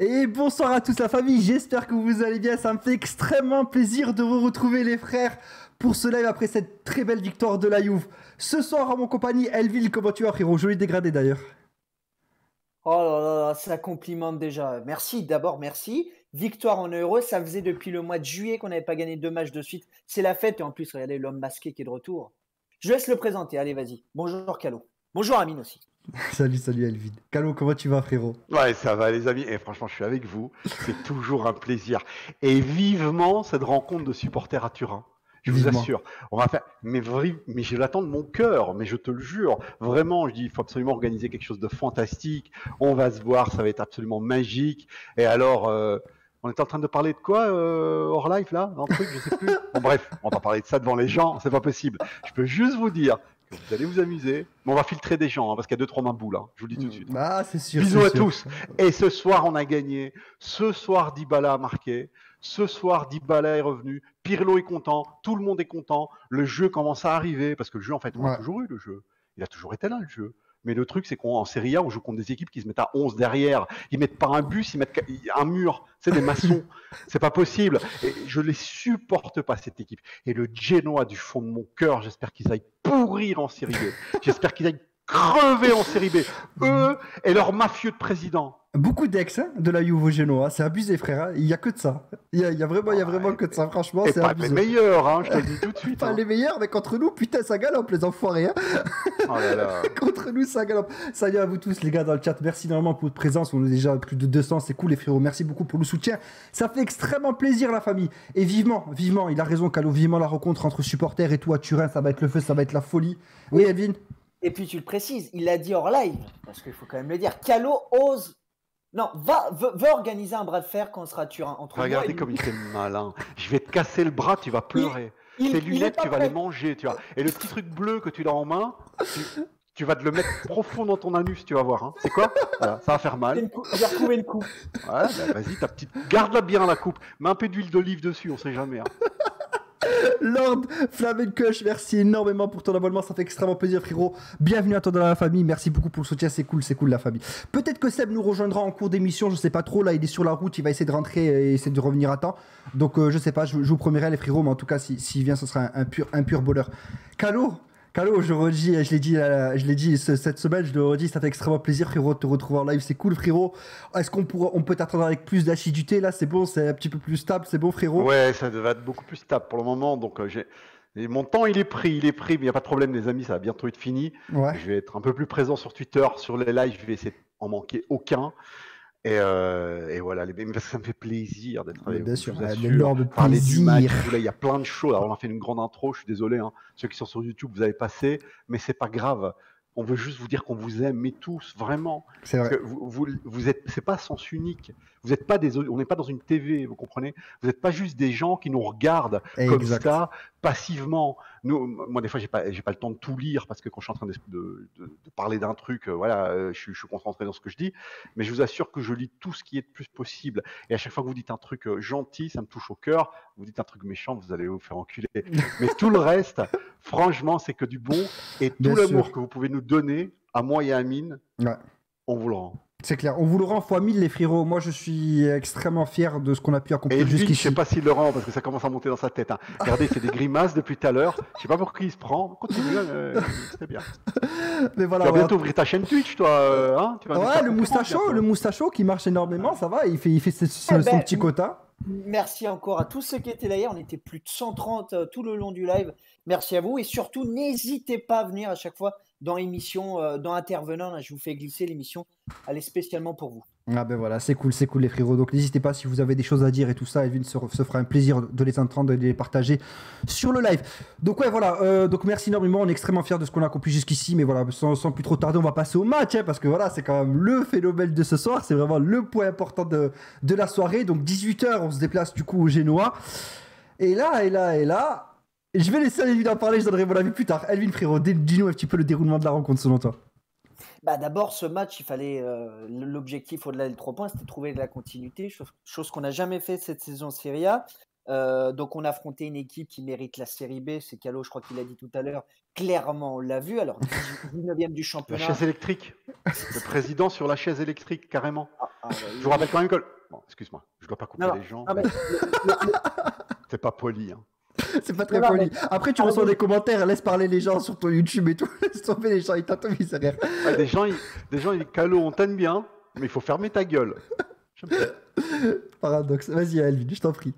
Et bonsoir à tous la famille, j'espère que vous allez bien, ça me fait extrêmement plaisir de vous retrouver les frères pour ce live après cette très belle victoire de la Juve. Ce soir à mon compagnie, Elville, comment tu vas frérot? Joli dégradé d'ailleurs. Oh là là, là, ça complimente déjà. Merci, d'abord merci. Victoire en Euro, ça faisait depuis le mois de juillet qu'on n'avait pas gagné 2 matchs de suite. C'est la fête et en plus, regardez l'homme masqué qui est de retour. Je laisse le présenter, allez vas-y. Bonjour Calo. Bonjour Amine aussi. Salut Elville. Calo, comment tu vas frérot? Ouais, ça va les amis. Et franchement, je suis avec vous. C'est toujours un plaisir. Et vivement cette rencontre de supporters à Turin. Je vous Vivement. assure. On va faire. Mais je l'attends de mon cœur. Mais je te le jure. Vraiment, je dis, il faut absolument organiser quelque chose de fantastique. On va se voir. Ça va être absolument magique. Et alors, on était en train de parler de quoi hors live là, dans le truc, je sais plus. Bon bref, on va parler de ça devant les gens. C'est pas possible. Je peux juste vous dire que vous allez vous amuser. Mais on va filtrer des gens parce qu'il y a 2-3 mains boules. Je vous le dis tout de suite. Ah, c'est sûr. Bisous à sûr. tous. Et ce soir, on a gagné. Ce soir, Dybala a marqué. Ce soir, Dybala est revenu. Pirlo est content. Tout le monde est content. Le jeu commence à arriver. Parce que le jeu, en fait, on a toujours eu le jeu. Il a toujours été là, le jeu. Mais le truc, c'est qu'en Serie A, on joue contre des équipes qui se mettent à 11 derrière. Ils mettent pas un bus, ils mettent un mur. C'est des maçons. C'est pas possible. Et je les supporte pas, cette équipe. Et le Genoa, du fond de mon cœur, j'espère qu'ils aillent pourrir en Serie B. J'espère qu'ils aillent crever en Série B. Eux et leur mafieux de président. Beaucoup d'ex de la Juve au Genoa, c'est abusé frère, il y a que de ça. Il y a vraiment que de ça, franchement, c'est abusé. Et pas les meilleurs, je te le dis tout de suite. Pas les meilleurs, mais contre nous, putain, ça galope les enfoirés. Oh là là. Contre nous, ça galope. Salut à vous tous les gars dans le chat, merci énormément pour votre présence, on est déjà plus de 200, c'est cool les frérots, merci beaucoup pour le soutien. Ça fait extrêmement plaisir la famille. Et vivement, il a raison Calo, vivement la rencontre entre supporters et tout à Turin, ça va être le feu, ça va être la folie. Oui Elvin? Et puis tu le précises, il l'a dit hors live, parce qu'il faut quand même le dire, Calo ose... Non, veut organiser un bras de fer quand on sera à Turin. Regardez comme il fait malin. Je vais te casser le bras, tu vas pleurer. Tes lunettes, tu vas les manger, tu vois. Et le petit truc bleu que tu as en main, tu vas te le mettre profond dans ton anus, tu vas voir. C'est quoi? Voilà, ça va faire mal. J'ai retrouvé une coupe. Ouais, vas-y, ta petite... Garde-la bien, la coupe. Mets un peu d'huile d'olive dessus, on sait jamais. Lord Flamencush, merci énormément pour ton abonnement, ça fait extrêmement plaisir frérot. Bienvenue à toi dans la famille, merci beaucoup pour le soutien, c'est cool la famille. Peut-être que Seb nous rejoindra en cours d'émission, je sais pas trop, là il est sur la route, il va essayer de rentrer et essayer de revenir à temps. Donc je sais pas, je vous promets les frérots, mais en tout cas s'il vient ce sera un pur bonheur. Calo, je l'ai dit cette semaine, je le redis, ça fait extrêmement plaisir frérot de te retrouver en live, c'est cool frérot. Est-ce qu'on peut t'attendre avec plus d'assiduité là, c'est bon, c'est un petit peu plus stable, c'est bon frérot? Ouais, ça va être beaucoup plus stable pour le moment, donc mon temps il est pris, mais il n'y a pas de problème les amis, ça va bientôt être fini. Ouais. Je vais être un peu plus présent sur Twitter, sur les lives, je vais essayer d'en manquer aucun. Et voilà, parce que ça me fait plaisir d'être avec vous. Bien sûr, l'énorme parler du match. Il y a plein de choses. Alors on a fait une grande intro, je suis désolé. Ceux qui sont sur YouTube, vous avez passé, mais c'est pas grave. On veut juste vous dire qu'on vous aime, mais tous, vraiment. C'est vrai. Parce que vous êtes, c'est pas sens unique. Vous êtes pas on n'est pas dans une TV, vous comprenez. Vous n'êtes pas juste des gens qui nous regardent comme ça, passivement. Moi, des fois, j'ai pas le temps de tout lire parce que quand je suis en train de parler d'un truc, je suis concentré dans ce que je dis. Mais je vous assure que je lis tout ce qui est de plus possible. Et à chaque fois que vous dites un truc gentil, ça me touche au cœur. Vous dites un truc méchant, vous allez vous faire enculer. Mais tout le reste, franchement, c'est que du bon. Et tout l'amour que vous pouvez nous donner, à moi et à Amine, on vous le rend. C'est clair, on vous le rend fois 1000 les frérots. Moi je suis extrêmement fier de ce qu'on a pu accomplir jusqu'ici. Je sais pas s'il le rend parce que ça commence à monter dans sa tête. Regardez, c'est des grimaces depuis tout à l'heure. Je sais pas pour qui il se prend. Continue, c'est bien. Mais voilà, tu vas bientôt ouvrir ta chaîne Twitch, toi. Tu vas le moustacho qui marche énormément, ça va. Il fait son petit quota. Merci encore à tous ceux qui étaient là hier. On était plus de 130 tout le long du live. Merci à vous et surtout n'hésitez pas à venir à chaque fois dans l'émission, dans Intervenant. Là, je vous fais glisser l'émission. Elle est spécialement pour vous. Ah ben voilà, c'est cool les frérots. Donc n'hésitez pas si vous avez des choses à dire et tout ça. Elvin se fera un plaisir de les entendre et de les partager sur le live. Donc ouais voilà, donc merci énormément. On est extrêmement fiers de ce qu'on a accompli jusqu'ici. Mais voilà, sans plus trop tarder, on va passer au match parce que voilà, c'est quand même le phénomène de ce soir. C'est vraiment le point important de la soirée. Donc 18h, on se déplace du coup au Genoa. Et là, je vais laisser Elvin en parler. Je donnerai mon avis plus tard. Elvin frérot, dis-nous un petit peu le déroulement de la rencontre selon toi. D'abord, ce match, il fallait l'objectif au-delà des 3 points, c'était de trouver de la continuité, chose qu'on n'a jamais fait cette saison Serie A. Donc on a affronté une équipe qui mérite la série B, c'est Calo, je crois qu'il a dit tout à l'heure, clairement on l'a vu, alors 19e du La championnat. chaise électrique. Le président sur la chaise électrique, carrément. Ouais, Je vous rappelle quand même que... Bon, excuse-moi, je dois pas couper Non, les gens. non, mais C'est pas poli. Hein. C'est pas très Non, poli. mais- Après, tu reçois des commentaires, laisse parler les gens sur ton YouTube et tout. Laisse tomber les gens, ils t'atomisent derrière. Ah, des gens, ils Calo, on t'aime bien, mais il faut fermer ta gueule. J'aime pas. Paradoxe. Vas-y, Elvin, je t'en prie.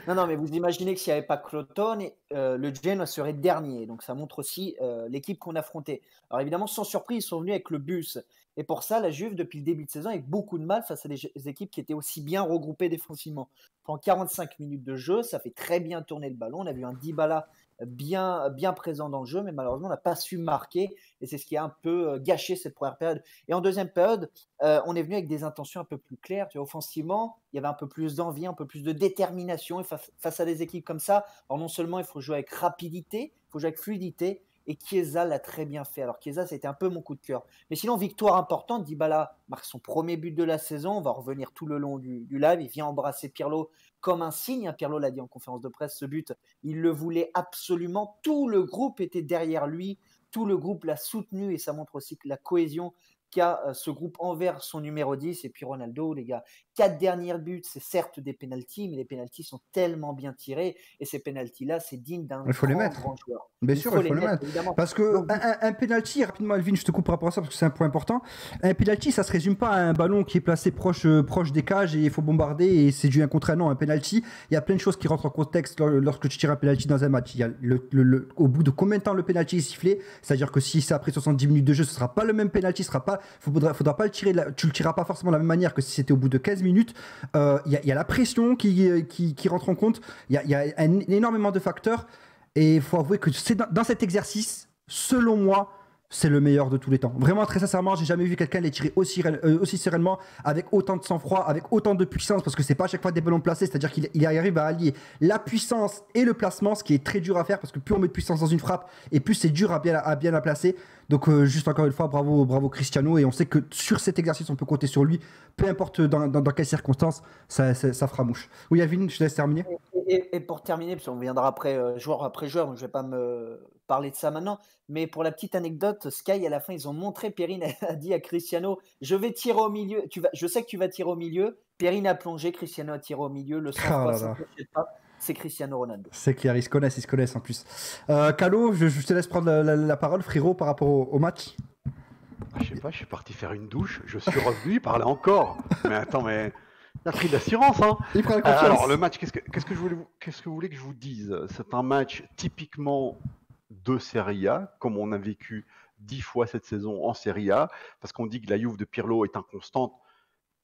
Non, mais vous imaginez que s'il n'y avait pas Crotone, le Genoa serait dernier. Donc ça montre aussi l'équipe qu'on affrontait. Alors évidemment, sans surprise, ils sont venus avec le bus. Et pour ça, la Juve, depuis le début de saison, a eu beaucoup de mal face à des équipes qui étaient aussi bien regroupées défensivement. Pendant 45 minutes de jeu, ça fait très bien tourner le ballon. On a vu un Dybala bien présent dans le jeu, mais malheureusement, on n'a pas su marquer. Et c'est ce qui a un peu gâché cette première période. Et en deuxième période, on est venu avec des intentions un peu plus claires. Tu vois, offensivement, il y avait un peu plus d'envie, un peu plus de détermination. Et face à des équipes comme ça, alors non seulement il faut jouer avec rapidité, il faut jouer avec fluidité. Et Chiesa l'a très bien fait. Alors Chiesa, c'était un peu mon coup de cœur. Mais sinon, victoire importante. Dybala marque son premier but de la saison. On va revenir tout le long du live. Il vient embrasser Pirlo comme un signe. Pirlo l'a dit en conférence de presse, ce but, il le voulait absolument. Tout le groupe était derrière lui. Tout le groupe l'a soutenu. Et ça montre aussi que la cohésion qu'a ce groupe envers son numéro 10. Et puis Ronaldo, les gars, 4 derniers buts, c'est certes des pénaltys, mais les pénaltys sont tellement bien tirés. Et ces pénaltys-là, c'est digne d'un grand joueur. Bien sûr, il faut les mettre. Évidemment. Parce que un penalty, rapidement, Elvin, je te coupe par rapport à ça parce que c'est un point important. Un penalty, ça se résume pas à un ballon qui est placé proche des cages et il faut bombarder et c'est du 1 contre 1. Non, un penalty, il y a plein de choses qui rentrent en contexte lorsque tu tires un penalty dans un match. Il y a au bout de combien de temps le penalty est sifflé. C'est-à-dire que si c'est après 70 minutes de jeu, ce sera pas le même penalty, faudra pas le tirer, tu le tireras pas forcément de la même manière que si c'était au bout de 15 minutes. Il y a la pression qui rentre en compte. Il y a énormément de facteurs. Et il faut avouer que c'est dans cet exercice, selon moi, c'est le meilleur de tous les temps. Vraiment, très sincèrement, j'ai jamais vu quelqu'un les tirer aussi sereinement, avec autant de sang-froid, avec autant de puissance, parce que c'est pas à chaque fois des ballons placés, c'est-à-dire qu'il arrive à allier la puissance et le placement, ce qui est très dur à faire, parce que plus on met de puissance dans une frappe, et plus c'est dur à bien la placer. Donc juste encore une fois, bravo Cristiano, et on sait que sur cet exercice, on peut compter sur lui, peu importe dans quelles circonstances, ça fera mouche. Oui, Alvin, je te laisse terminer. Et pour terminer, parce qu'on viendra après joueur après joueur, donc je ne vais pas me parler de ça maintenant, mais pour la petite anecdote, Sky, à la fin, ils ont montré, Perrine a dit à Cristiano, je vais tirer au milieu, je sais que tu vas tirer au milieu, Perrine a plongé, Cristiano a tiré au milieu, le sang-froid, ça ne s'achète pas, c'est Cristiano Ronaldo. C'est clair, ils se connaissent en plus. Calo, je te laisse prendre la parole, frérot, par rapport au match. Je sais pas, je suis parti faire une douche, je suis revenu, il parlait encore. Mais attends, mais... Il a pris de l'assurance, hein. Il prend la confiance. Alors, le match, qu'est-ce que vous voulez que je vous dise? C'est un match typiquement de Serie A, comme on a vécu 10 fois cette saison en Serie A, parce qu'on dit que la Juve de Pirlo est inconstante.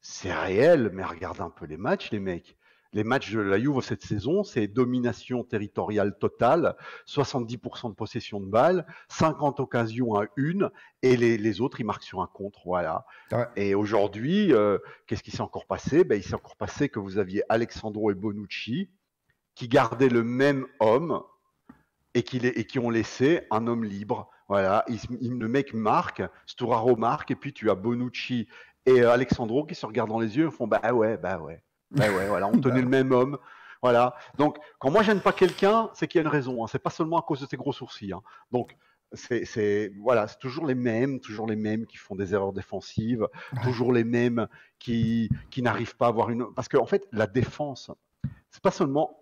C'est réel, mais regardez un peu les matchs, les mecs. Les matchs de la Juve cette saison, c'est domination territoriale totale, 70% de possession de balles, 50 occasions à une, et les autres, ils marquent sur un contre. Voilà. Ouais. Et aujourd'hui, qu'est-ce qui s'est encore passé? Il s'est encore passé que vous aviez Alexandro et Bonucci qui gardaient le même homme et qui ont laissé un homme libre. Voilà. Le mec marque, Sturaro marque, et puis tu as Bonucci et Alexandro qui se regardent dans les yeux et font bah ouais. Voilà, on tenait le même homme. Voilà. Donc, quand moi j'aime pas quelqu'un, c'est qu'il y a une raison. Hein. C'est pas seulement à cause de ses gros sourcils. Hein. Donc, c'est toujours les mêmes qui font des erreurs défensives, toujours les mêmes qui n'arrivent pas à avoir une. Parce qu'en fait, la défense, c'est pas seulement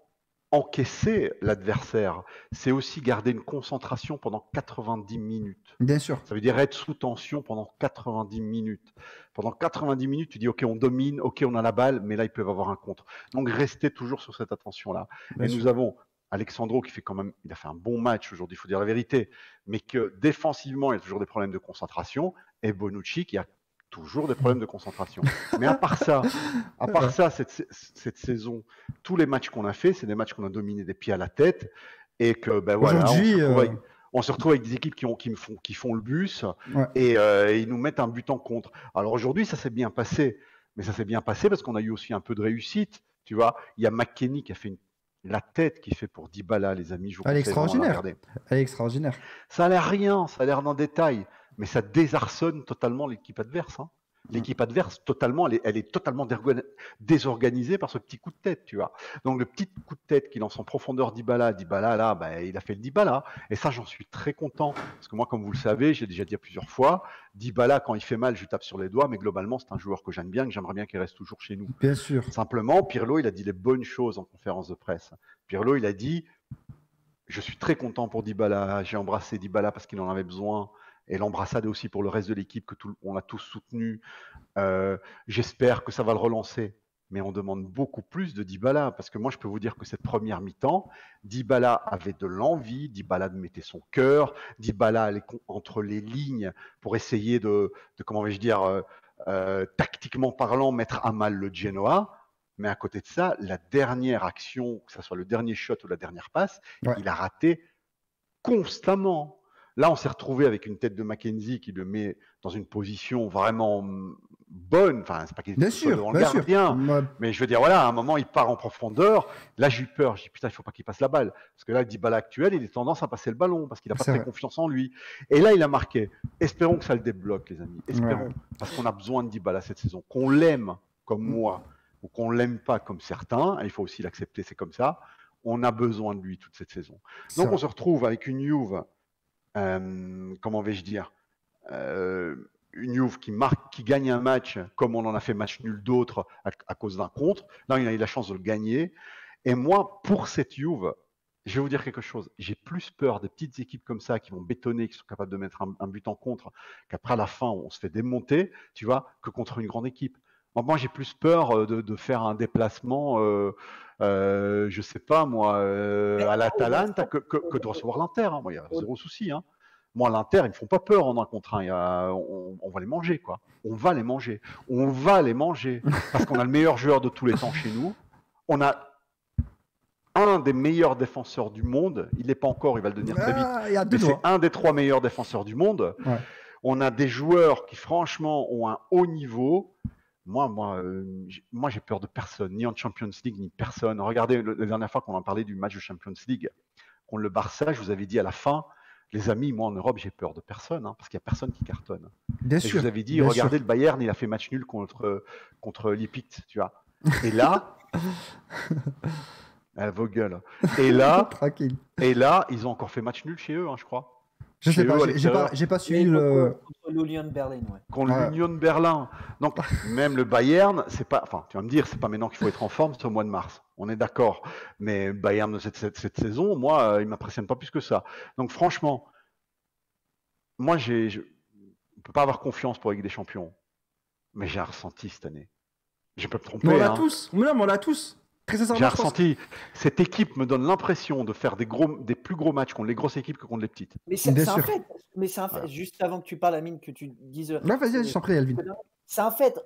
encaisser l'adversaire, c'est aussi garder une concentration pendant 90 minutes. Bien sûr. Ça veut dire être sous tension pendant 90 minutes. Pendant 90 minutes, tu dis ok, on domine, ok, on a la balle, mais là, ils peuvent avoir un contre. Donc, restez toujours sur cette attention-là. Et nous avons Alexandro qui fait quand même, il a fait un bon match aujourd'hui, il faut dire la vérité, mais que défensivement, il y a toujours des problèmes de concentration, et Bonucci qui a toujours des problèmes de concentration. Mais à part ça, cette saison, tous les matchs qu'on a fait, c'est des matchs qu'on a dominés des pieds à la tête, et que voilà, on se retrouve avec des équipes qui font le bus, et ils nous mettent un but en contre. Alors aujourd'hui, ça s'est bien passé, mais ça s'est bien passé parce qu'on a eu aussi un peu de réussite. Tu vois, il y a McKennie qui a fait la tête qu'il fait pour Dybala, les amis. Elle est extraordinaire. Elle est extraordinaire. Ça a l'air rien, ça a l'air d'un détail, mais ça désarçonne totalement l'équipe adverse. Hein. L'équipe adverse, totalement, elle est totalement désorganisée par ce petit coup de tête, tu vois. Donc le petit coup de tête qui lance en profondeur Dybala là, bah, il a fait le Dybala. Et ça, j'en suis très content. Parce que moi, comme vous le savez, j'ai déjà dit plusieurs fois, Dybala, quand il fait mal, je tape sur les doigts, mais globalement, c'est un joueur que j'aime bien, que j'aimerais bien qu'il reste toujours chez nous. Bien sûr. Simplement, Pirlo, il a dit les bonnes choses en conférence de presse. Pirlo, il a dit, je suis très content pour Dybala, j'ai embrassé Dybala parce qu'il en avait besoin. Et l'embrassade aussi pour le reste de l'équipe, on l'a tous soutenu. J'espère que ça va le relancer. Mais on demande beaucoup plus de Dybala. Parce que moi, je peux vous dire que cette première mi-temps, Dybala avait de l'envie, Dybala mettait son cœur, Dybala allait entre les lignes pour essayer comment vais-je dire, tactiquement parlant, mettre à mal le Genoa. Mais à côté de ça, la dernière action, que ce soit le dernier shot ou la dernière passe, il a raté constamment. Là, on s'est retrouvé avec une tête de Mackenzie qui le met dans une position vraiment bonne. Enfin, c'est pas qu'il est devant le gardien, mais je veux dire, voilà, à un moment, il part en profondeur. Là, j'ai eu peur. J'ai dit, putain, il faut pas qu'il passe la balle. Parce que là, le Dybala actuel, il a tendance à passer le ballon parce qu'il n'a pas très confiance en lui. Et là, il a marqué. Espérons que ça le débloque, les amis. Espérons. Parce qu'on a besoin de Dybala cette saison. Qu'on l'aime comme moi ou qu'on l'aime pas comme certains, il faut aussi l'accepter, c'est comme ça. On a besoin de lui toute cette saison. Donc, on se retrouve avec une Juve. Comment vais-je dire, une Juve qui gagne un match comme on en a fait match nul d'autres à cause d'un contre. Là, il a eu la chance de le gagner. Et moi, pour cette Juve, je vais vous dire quelque chose. J'ai plus peur des petites équipes comme ça qui vont bétonner, qui sont capables de mettre un but en contre, qu'après à la fin, on se fait démonter, tu vois, que contre une grande équipe. Moi, j'ai plus peur de faire un déplacement, je sais pas moi, à l'Atalanta que de recevoir l'Inter. Hein. Moi, il y a zéro souci. Hein. Moi, l'Inter, ils me font pas peur en un contre un. On va les manger, quoi. On va les manger. On va les manger parce qu'on a le meilleur joueur de tous les temps chez nous. On a un des meilleurs défenseurs du monde. Il n'est pas encore, il va le devenir très vite. Mais c'est un des 3 meilleurs défenseurs du monde. Ouais. On a des joueurs qui, franchement, ont un haut niveau. Moi, j'ai peur de personne, ni en Champions League, ni personne. Regardez, la dernière fois qu'on en parlait du match de Champions League contre le Barça, je vous avais dit à la fin, les amis, moi en Europe, j'ai peur de personne, hein, parce qu'il n'y a personne qui cartonne. Bien sûr. Je vous avais dit, regardez le Bayern, il a fait match nul contre Leipzig, tu vois. Et là, vos gueules. Et là, ils ont encore fait match nul chez eux, hein, je crois. Je sais pas, j'ai pas suivi le. Contre l'Union Berlin, ouais. Contre l'Union Berlin. Donc, même le Bayern, c'est pas. Enfin, tu vas me dire, c'est pas maintenant qu'il faut être en forme, c'est au mois de mars. On est d'accord. Mais Bayern de cette saison, moi, il m'impressionne pas plus que ça. Donc, franchement, moi, je peux pas avoir confiance pour la Ligue des Champions. Mais j'ai un ressenti cette année. Je peux me tromper. Mais on l'a tous. Mais non, mais on l'a tous. J'ai ressenti, cette équipe me donne l'impression de faire des plus gros matchs contre les grosses équipes que contre les petites. Mais c'est un fait. Voilà. Juste avant que tu parles, Amine, que tu dises. Non, vas-y, je t'en prie, Alvin. C'est un fait.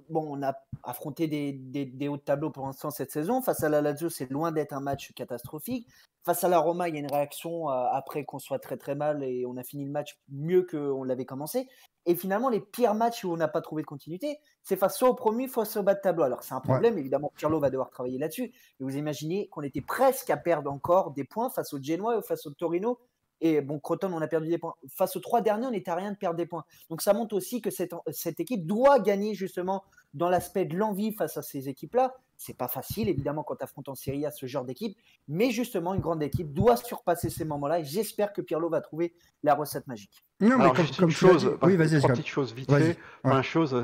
Bon, on a affronté des hauts de tableau pour l'instant cette saison. Face à la Lazio, c'est loin d'être un match catastrophique. Face à la Roma, il y a une réaction après qu'on soit très très mal et on a fini le match mieux qu'on l'avait commencé. Et finalement, les pires matchs où on n'a pas trouvé de continuité, c'est face soit au premier, soit au bas de tableau. Alors, c'est un problème, évidemment, Pirlo va devoir travailler là-dessus. Mais vous imaginez qu'on était presque à perdre encore des points face au Genoa ou face au Torino. Et bon, Crotone, on a perdu des points. Face aux 3 derniers, on était à rien de perdre des points. Donc, ça montre aussi que cette équipe doit gagner justement dans l'aspect de l'envie face à ces équipes-là. C'est pas facile, évidemment, quand tu affrontes en Serie A ce genre d'équipe. Mais justement, une grande équipe doit surpasser ces moments-là. Et j'espère que Pirlo va trouver la recette magique. Non, mais juste une chose, oui, vas-y, 3 petites choses vite fait. Une chose,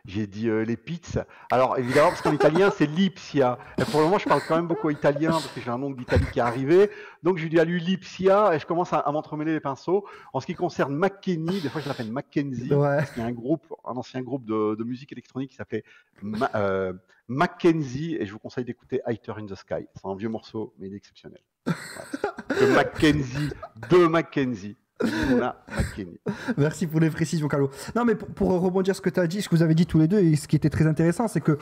j'ai dit les pizzas. Alors évidemment, parce qu'en italien c'est Lipsia. Et pour le moment, je parle quand même beaucoup italien parce que j'ai un oncle d'Italie qui est arrivé. Donc je lui dis à lui Lipsia et je commence à m'entremêler les pinceaux. En ce qui concerne McKennie, des fois je l'appelle Mackenzie, parce qu'il y a un ancien groupe de musique électronique qui s'appelait Mackenzie, et je vous conseille d'écouter Highter in the Sky. C'est un vieux morceau, mais il est exceptionnel. De Mackenzie. Merci pour les précisions, Carlo. Non, mais pour rebondir ce que tu as dit, ce que vous avez dit tous les deux, et ce qui était très intéressant, c'est que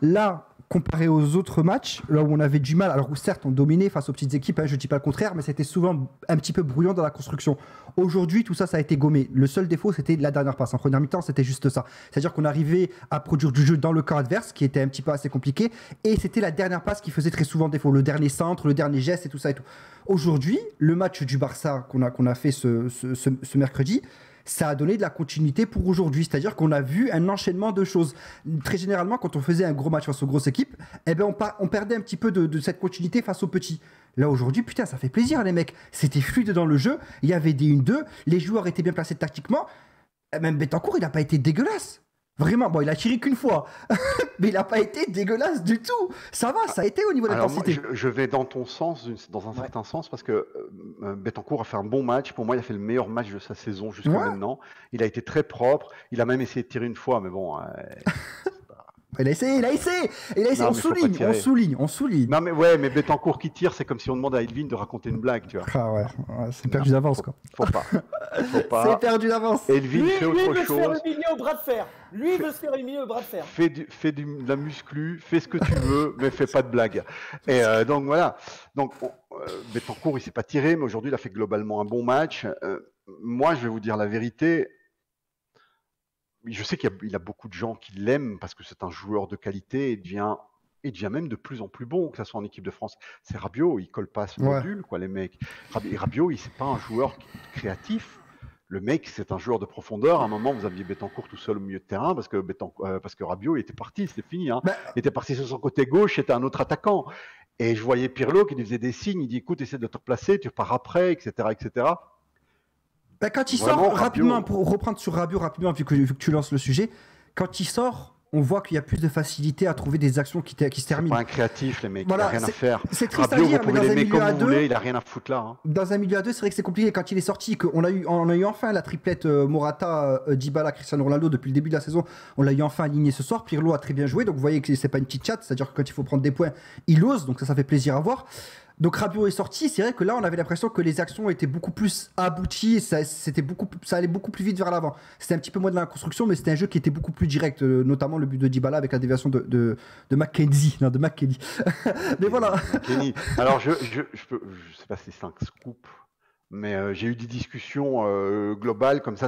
là, comparé aux autres matchs, là où on avait du mal, alors certes on dominait face aux petites équipes, je ne dis pas le contraire, mais c'était souvent un petit peu brouillon dans la construction. Aujourd'hui, tout ça a été gommé. Le seul défaut, c'était la dernière passe. En première mi-temps, c'était juste ça. C'est-à-dire qu'on arrivait à produire du jeu dans le camp adverse, qui était un petit peu assez compliqué, et c'était la dernière passe qui faisait très souvent défaut. Le dernier centre, le dernier geste et tout ça et tout. Aujourd'hui, le match du Barça qu'on a fait ce mercredi, ça a donné de la continuité pour aujourd'hui. C'est-à-dire qu'on a vu un enchaînement de choses. Très généralement, quand on faisait un gros match face aux grosses équipes, eh ben on perdait un petit peu de cette continuité face aux petits. Là, aujourd'hui, putain, ça fait plaisir, les mecs. C'était fluide dans le jeu. Il y avait des 1-2. Les joueurs étaient bien placés tactiquement. Et même Betancourt, il n'a pas été dégueulasse. Vraiment, bon, il a tiré qu'une fois, mais il n'a pas été dégueulasse du tout. Ça va, ça a été au niveau de l'intensité. Je vais dans ton sens, dans un certain sens, parce que Betancourt a fait un bon match. Pour moi, il a fait le meilleur match de sa saison jusqu'à maintenant. Il a été très propre. Il a même essayé de tirer une fois, mais bon. Il a essayé. Non, on souligne. Non, mais ouais, mais Betancourt qui tire, c'est comme si on demandait à Elvin de raconter une blague, tu vois. Ah ouais, c'est perdu d'avance, quoi. Faut pas. C'est perdu d'avance. Elvin fait autre chose. Lui veut se faire humilier au bras de fer. Fais de la muscu, fais ce que tu veux, mais fais pas de blague. Et donc voilà. Donc Betancourt, il s'est pas tiré, mais aujourd'hui, il a fait globalement un bon match. Moi, je vais vous dire la vérité. Je sais qu'il a beaucoup de gens qui l'aiment parce que c'est un joueur de qualité et devient même de plus en plus bon, que ce soit en équipe de France. C'est Rabiot, il colle pas à ce module, quoi, les mecs. Rabiot, c'est pas un joueur créatif. Le mec, c'est un joueur de profondeur. À un moment, vous aviez Betancourt tout seul au milieu de terrain parce que Rabiot, il était parti, c'était fini. Hein. Il était parti sur son côté gauche, c'était un autre attaquant. Et je voyais Pirlo qui lui faisait des signes, il dit écoute, essaie de te replacer, tu repars après, etc. etc. Quand il sort, rapidement, pour reprendre sur Rabiot, rapidement, vu que tu lances le sujet, quand il sort, on voit qu'il y a plus de facilité à trouver des actions qui se terminent. C'est pas un créatif, les mecs, voilà, il n'a rien à faire. C'est triste Rabiot, à dire, vous pouvez l'aimer comme vous voulez, il n'a rien à foutre là. Hein. Dans un milieu à deux, c'est vrai que c'est compliqué. Quand il est sorti, on a eu enfin la triplette Morata, Dybala, Cristiano Ronaldo depuis le début de la saison. On l'a eu enfin aligné ce soir. Pirlo a très bien joué, donc vous voyez que c'est pas une petite chatte, c'est-à-dire que quand il faut prendre des points, il ose, donc ça fait plaisir à voir. Donc Rabiot est sorti, c'est vrai que là on avait l'impression que les actions étaient beaucoup plus abouties, ça allait beaucoup plus vite vers l'avant. C'était un petit peu moins de la construction, mais c'était un jeu qui était beaucoup plus direct, notamment le but de Dybala avec la déviation de McKennie. Non, de McKennie. Mais voilà. Alors je sais pas si c'est un scoop, mais j'ai eu des discussions globales comme ça,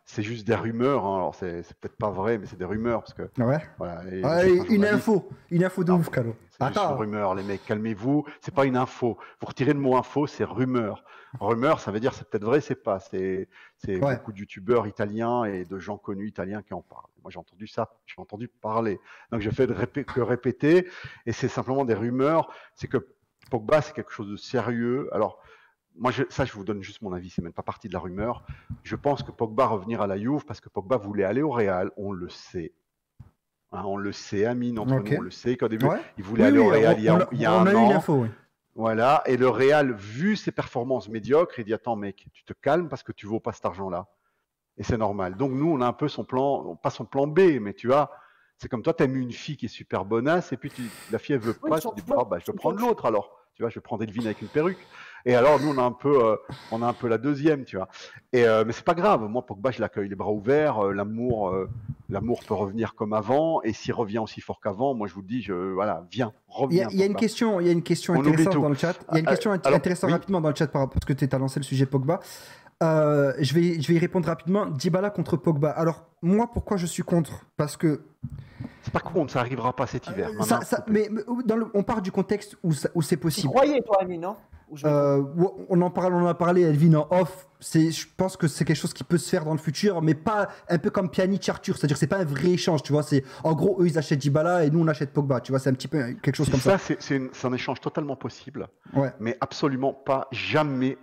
c'est juste des rumeurs, hein. Alors c'est peut-être pas vrai, mais c'est des rumeurs parce que. Ouais. Voilà, une info de ouf, Calo. C'est juste une rumeur, les mecs, calmez-vous. C'est pas une info. Vous retirez le mot info, c'est rumeur. Rumeur, ça veut dire c'est peut-être vrai, c'est pas. C'est beaucoup de youtubeurs italiens et de gens connus italiens qui en parlent. Moi j'ai entendu ça, j'ai entendu parler. Donc je fais que répéter, et c'est simplement des rumeurs. C'est que Pogba c'est quelque chose de sérieux. Alors. Moi, je vous donne juste mon avis, c'est même pas partie de la rumeur. Je pense que Pogba revenir à la Juve parce que Pogba voulait aller au Real, on le sait. Hein, on le sait, Amine, entre nous, on le sait qu'au début, il voulait aller au Real il y a un an. On a eu l'info, oui. Voilà, et le Real, vu ses performances médiocres, il dit attends mec, tu te calmes parce que tu vaux pas cet argent-là. Et c'est normal. Donc nous, on a un peu son plan, pas son plan B, mais tu vois, c'est comme toi, tu aimes une fille qui est super bonasse, et puis la fille, elle veut pas, tu dis je vais prendre l'autre alors. Tu vois, je vais prendre Elvin avec une perruque. Et alors, nous, on a un peu la deuxième, tu vois. Mais c'est pas grave. Moi, Pogba, je l'accueille les bras ouverts. L'amour peut revenir comme avant. Et s'il revient aussi fort qu'avant, moi, je vous le dis, viens, reviens. Il y a une question intéressante dans le chat. Il y a une question intéressante rapidement dans le chat parce que tu as lancé le sujet Pogba. Je vais y répondre rapidement. Dybala contre Pogba. Alors, moi, pourquoi je suis contre ? Parce que. C'est pas contre, ça arrivera pas cet hiver. Mais on part du contexte où c'est possible. Tu croyais, toi, Amine, non ? On en a parlé, Elvin, en off. Je pense que c'est quelque chose qui peut se faire dans le futur, mais pas un peu comme Pjanic, Arthur. C'est-à-dire que c'est pas un vrai échange, tu vois. En gros, eux, ils achètent Dybala et nous, on achète Pogba. Tu vois, c'est un petit peu quelque chose comme ça. C'est un échange totalement possible, mais absolument pas jamais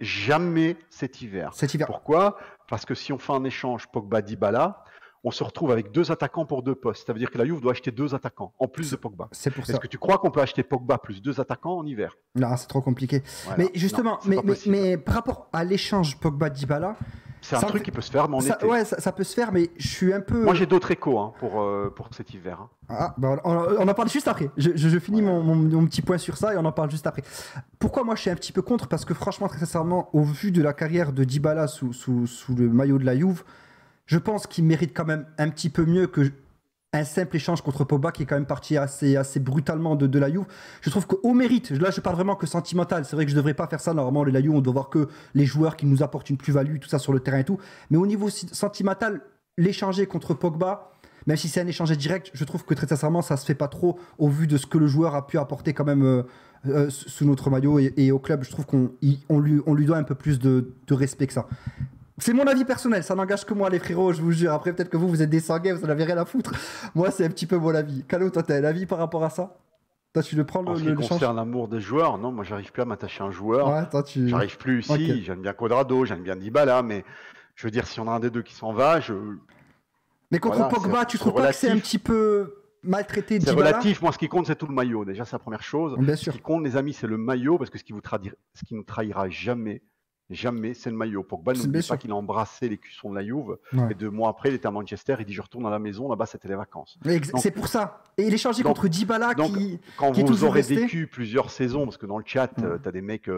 cet hiver. Pourquoi ? Parce que si on fait un échange Pogba-Dybala, on se retrouve avec 2 attaquants pour 2 postes. Ça veut dire que la Juve doit acheter 2 attaquants, en plus de Pogba. C'est pour ça. Est-ce que tu crois qu'on peut acheter Pogba plus 2 attaquants en hiver ? Non, c'est trop compliqué. Voilà. Mais justement, mais par rapport à l'échange Pogba-Dybala... C'est un truc qui peut se faire, mais en été. Ouais, ça peut se faire, mais je suis un peu... Moi, j'ai d'autres échos pour cet hiver. On en parle juste après. Je finis mon petit point sur ça et on en parle juste après. Pourquoi moi, je suis un petit peu contre ? Parce que franchement, très sincèrement, au vu de la carrière de Dybala sous le maillot de la Juve, je pense qu'il mérite quand même un petit peu mieux qu'un simple échange contre Pogba qui est quand même parti assez brutalement de la Juve. Je trouve qu'au mérite, là je parle vraiment que sentimental, c'est vrai que je ne devrais pas faire ça, normalement la Juve on doit voir que les joueurs qui nous apportent une plus-value, tout ça sur le terrain et tout, mais au niveau sentimental, l'échanger contre Pogba, même si c'est un échange direct, je trouve que très sincèrement ça se fait pas trop au vu de ce que le joueur a pu apporter quand même sous notre maillot et au club. Je trouve qu'on lui doit un peu plus de respect que ça. C'est mon avis personnel, ça n'engage que moi les frérots, je vous jure. Après peut-être que vous êtes des sanguins, vous en avez rien à foutre. Moi c'est un petit peu mon avis. Calo, toi t'as un avis par rapport à ça? Toi tu le prends En ce qui concerne l'amour des joueurs, non, moi j'arrive plus à m'attacher à un joueur. Ouais, toi tu... J'arrive plus ici, Ok. j'aime bien Cuadrado, j'aime bien Dybala, mais je veux dire, si on a un des deux qui s'en va, Mais contre Voilà, Pogba, tu trouves pas que c'est un relatif. petit peu maltraité C'est Dybala? relatif. Moi, ce qui compte, c'est tout le maillot. Déjà, c'est la première chose. Bien Ce sûr. qui compte, les amis, c'est le maillot, parce que ce qui nous trahira jamais, c'est le maillot. Pogba, C'est bien n'oubliez sûr. pas qu'il a embrassé les cuissons de la Juve, Ouais. et 2 mois après, il était à Manchester, il dit je retourne à la maison, là-bas, c'était les vacances. Donc- C'est pour ça. Et il est changé donc- contre Dybala Donc, qui quand est vous toujours aurez resté. vécu plusieurs saisons, parce que dans le chat, Ouais. tu as des mecs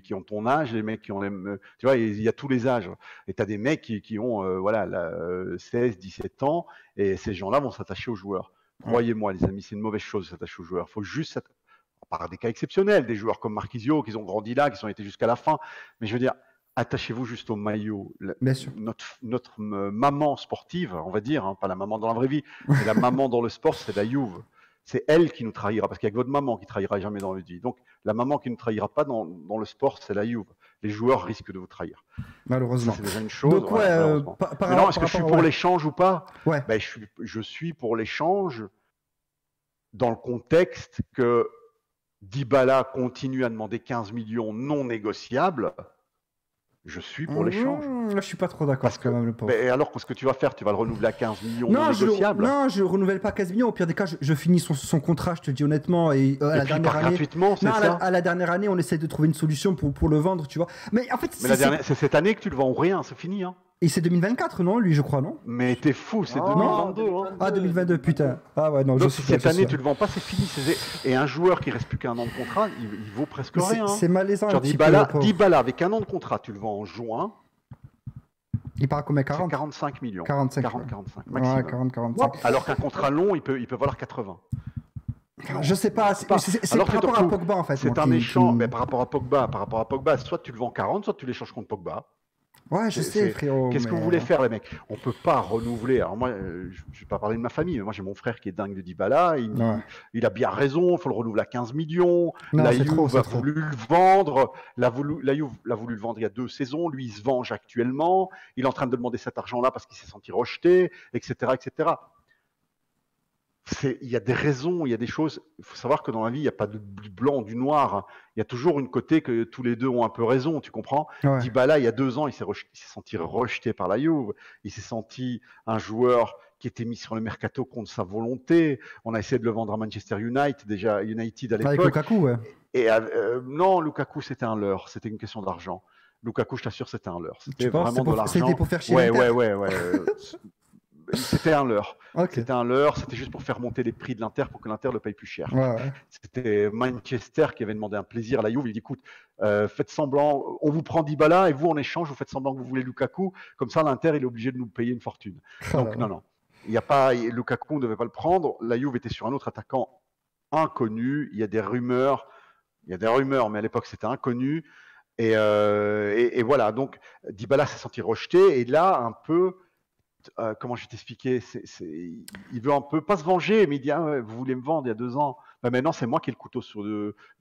qui ont ton âge, les mecs qui ont tu vois, il y a tous les âges. Et tu as des mecs qui ont 16, 17 ans, et ces gens-là vont s'attacher aux joueurs. Croyez-moi, les amis, c'est une mauvaise chose de s'attacher aux joueurs. Il faut juste à part des cas exceptionnels, des joueurs comme Marquisio, qui ont grandi là, qui ont été jusqu'à la fin. Mais je veux dire, attachez-vous juste au maillot. Bien sûr. Notre maman sportive, on va dire, hein, pas la maman dans la vraie vie, mais la maman dans le sport, c'est la Juve. C'est elle qui nous trahira, parce qu'il y a que votre maman qui trahira jamais dans le vie. Donc, la maman qui ne trahira pas dans le sport, c'est la Juve. Les joueurs risquent de vous trahir. Malheureusement. Ça, c'est déjà une chose. Donc ouais, malheureusement. Maintenant, est-ce que je suis pour l'échange ou pas? Ouais. Ben, je suis pour l'échange dans le contexte que Dybala continue à demander 15 millions non négociables. Je suis pour l'échange. Je suis pas trop d'accord Parce que, quand même, le pauvre. alors, ce que tu vas faire, tu vas le renouveler à 15 millions non négociables. Non, je renouvelle pas 15 millions. Au pire des cas, je finis son contrat, je te dis honnêtement. Et à la puis dernière par année. gratuitement, c'est Non, ça. à la dernière année, on essaie de trouver une solution pour le vendre, tu vois. Mais en fait, c'est cette année que tu le vends ou rien, c'est fini. Hein. Et c'est 2024, non, lui, je crois, non? Mais t'es fou, c'est Non, 2022. Hein. Ah, 2022, putain. Ah ouais, non, Donc, je si suis cette année tu le vends pas, c'est fini. Et un joueur qui reste plus qu'un an de contrat, il vaut presque rien. C'est malaisant. Genre Dybala, avec un an de contrat, tu le vends en juin. Il part à combien? 40? 45 millions. 45. 45 maximum. Ouais, 40, 45. Alors qu'un contrat long, il peut valoir 80. Je sais pas, c'est Alors, par rapport à Pogba en fait. C'est un échange, mais par rapport à Pogba, soit tu le vends 40, soit tu l'échanges contre Pogba. Ouais, je sais, frérot. Qu'est-ce que vous voulez faire, les mecs? On peut pas renouveler. Alors moi, je vais pas parler de ma famille, mais moi j'ai mon frère qui est dingue de Dybala. Il a bien raison, il faut le renouveler à 15 millions. Non, la c'est Juve trop, a voulu le vendre. La Juve l'a voulu le vendre il y a 2 saisons. Lui, il se venge actuellement. Il est en train de demander cet argent-là parce qu'il s'est senti rejeté, etc., etc. Il y a des raisons, il y a des choses. Il faut savoir que dans la vie, il n'y a pas du blanc, du noir. Il y a toujours une côté que tous les deux ont un peu raison, tu comprends? Ouais. Dybala, il y a 2 ans, il s'est senti rejeté par la Juve. Il s'est senti un joueur qui était mis sur le mercato contre sa volonté. On a essayé de le vendre à Manchester United, déjà United à l'époque. Avec Lukaku, ouais. Et non, Lukaku, c'était un leurre. C'était une question d'argent. Lukaku, je t'assure, c'était un leurre. C'était vraiment de l'argent. C'était pour faire chier Ouais. C'était un leurre. Okay. C'était un leurre, c'était juste pour faire monter les prix de l'Inter pour que l'Inter le paye plus cher. Ouais. C'était Manchester qui avait demandé un plaisir à la Juve. Il dit écoute, faites semblant, on vous prend Dybala et vous en échange, vous faites semblant que vous voulez Lukaku. Comme ça, l'Inter il est obligé de nous payer une fortune. Donc non. Il y a pas, Lukaku ne devait pas le prendre. La Juve était sur un autre attaquant inconnu. Il y a des rumeurs, mais à l'époque c'était inconnu. Et voilà. Donc Dybala s'est senti rejeté et là un peu. Comment je vais t'expliquer, il veut un peu, pas se venger, mais il dit vous voulez me vendre il y a 2 ans. Ben maintenant, c'est moi qui ai le couteau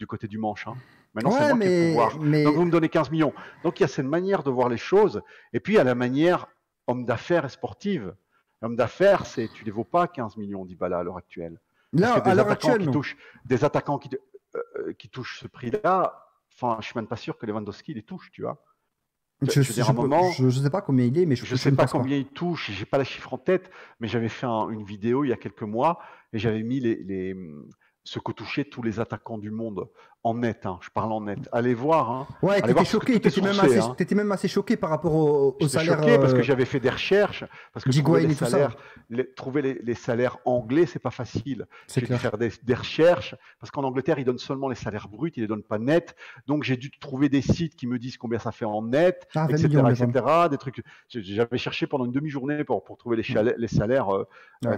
du côté du manche. Hein. Maintenant, c'est moi qui ai le pouvoir. Donc, vous me donnez 15 millions. Donc, il y a cette manière de voir les choses. Et puis, il y a la manière homme d'affaires et sportive. Homme d'affaires, tu ne les vaux pas 15 millions Dybala à l'heure actuelle. Là, à l'heure actuelle, des attaquants qui touchent ce prix-là, enfin, je ne suis même pas sûr que Lewandowski les touche, tu vois. Je ne sais pas combien il est, mais je ne sais pas combien il touche, j'ai pas la chiffre en tête, mais j'avais fait une vidéo il y a quelques mois et j'avais mis ce que touchaient tous les attaquants du monde en net. Hein, je parle en net. Allez voir. Hein. Ouais, t'étais choqué, t'étais même assez choqué par rapport au salaire. J'étais choqué parce que j'avais fait des recherches, parce que trouver les salaires anglais, c'est pas facile. J'ai dû faire des recherches, parce qu'en Angleterre, ils donnent seulement les salaires bruts, ils les donnent pas nets. Donc j'ai dû trouver des sites qui me disent combien ça fait en net, etc. Des trucs. J'avais cherché pendant une demi-journée pour trouver les salaires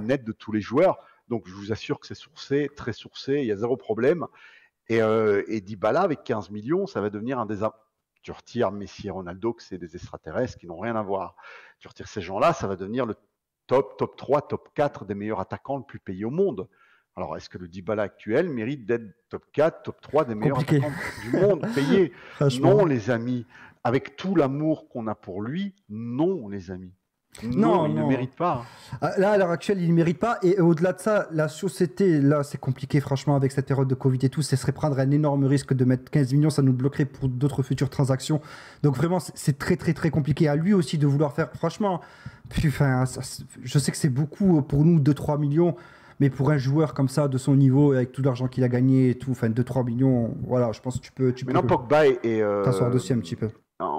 nets de tous les joueurs. Donc, je vous assure que c'est sourcé, très sourcé, il y a 0 problème. Et Dybala, avec 15 millions, ça va devenir un des... Tu retires Messi et Ronaldo, que c'est des extraterrestres qui n'ont rien à voir. Tu retires ces gens-là, ça va devenir le top 3, top 4 des meilleurs attaquants le plus payés au monde. Alors, est-ce que le Dybala actuel mérite d'être top 4, top 3 des meilleurs attaquants du monde payés? Non, les amis. avec tout l'amour qu'on a pour lui, non, les amis. Non, il ne non. mérite pas. Là, à l'heure actuelle, il ne mérite pas. Et au-delà de ça, la société, là, c'est compliqué, franchement, avec cette période de Covid et tout. Ce serait prendre un énorme risque de mettre 15 millions. Ça nous bloquerait pour d'autres futures transactions. Donc, vraiment, c'est très, très, très compliqué. À lui aussi de vouloir faire. Franchement, enfin, je sais que c'est beaucoup pour nous, 2-3 millions. Mais pour un joueur comme ça, de son niveau, avec tout l'argent qu'il a gagné et tout, enfin, 2-3 millions, voilà, je pense que tu peux. Mais non, Pogba est. T'asseoir dessus un petit peu.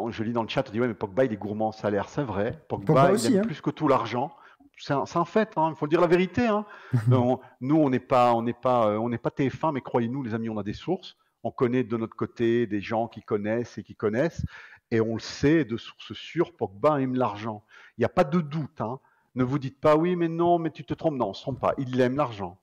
Je lis dans le chat, on dit ouais, mais Pogba il est gourmand en salaire, c'est vrai. Pogba il aussi, aime plus que tout l'argent. C'est un fait, hein, il faut dire la vérité. Hein. Nous, on n'est pas TF1, mais croyez-nous, les amis, on a des sources. On connaît de notre côté des gens qui connaissent, et on le sait de sources sûres. Pogba aime l'argent. Il n'y a pas de doute. Hein. Ne vous dites pas oui, mais non, mais tu te trompes. Non, on ne se trompe pas. Il aime l'argent.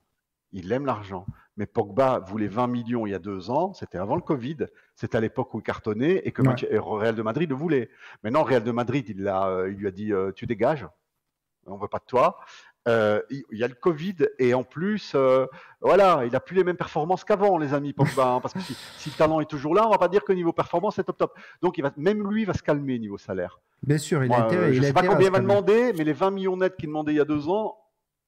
Il aime l'argent. Mais Pogba voulait 20 millions il y a 2 ans, c'était avant le Covid, c'était à l'époque où il cartonnait et que Real de Madrid le voulait. Maintenant, Real de Madrid, il lui a dit tu dégages, on ne veut pas de toi. Il y a le Covid et en plus, voilà, il n'a plus les mêmes performances qu'avant, les amis, Pogba. Hein, parce que si le talent est toujours là, on ne va pas dire que niveau performance, c'est top. Donc, même lui va se calmer niveau salaire. Bien sûr, je ne sais pas combien il va demander, mais les 20 millions nets qu'il demandait il y a 2 ans,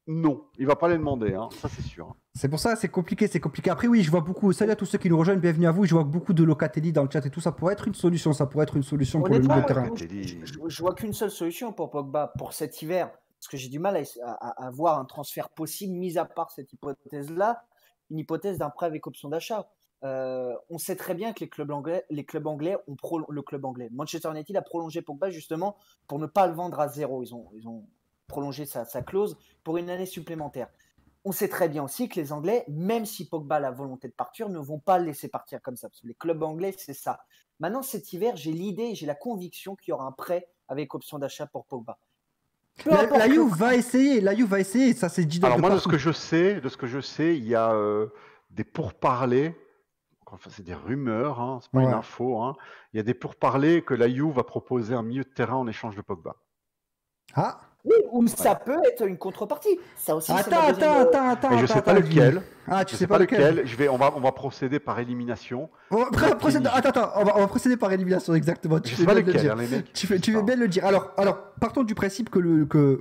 non, il ne va pas les demander, hein, ça c'est sûr. C'est pour ça, c'est compliqué. Après, oui, je vois beaucoup. Salut à tous ceux qui nous rejoignent, bienvenue à vous. Je vois beaucoup de Locatelli dans le chat et tout. Ça pourrait être une solution. Pour le milieu de terrain. Je vois qu'une seule solution pour Pogba pour cet hiver, parce que j'ai du mal à voir un transfert possible, mis à part cette hypothèse-là, une hypothèse d'un prêt avec option d'achat. On sait très bien que le club anglais, Manchester United a prolongé Pogba justement pour ne pas le vendre à 0. Ils ont prolongé sa clause pour une année supplémentaire. On sait très bien aussi que les Anglais, même si Pogba a la volonté de partir, ne vont pas le laisser partir comme ça. Parce que les clubs anglais, c'est ça. Maintenant, cet hiver, j'ai la conviction qu'il y aura un prêt avec option d'achat pour Pogba. La Juve va essayer. Ça, c'est dit. Alors moi, de ce que je sais, il y a des pourparlers. Enfin, c'est des rumeurs, hein, c'est pas une info. Hein. Il y a des pourparlers que la Juve va proposer un milieu de terrain en échange de Pogba. Ah. Oui, ou ça peut être une contrepartie. Ça aussi, attends. Et je sais pas lequel. Tu sais pas lequel. On va procéder par élimination. On va procéder par élimination, exactement. Je sais pas lequel, hein, les mecs. Tu veux bien le dire. Alors, partons du principe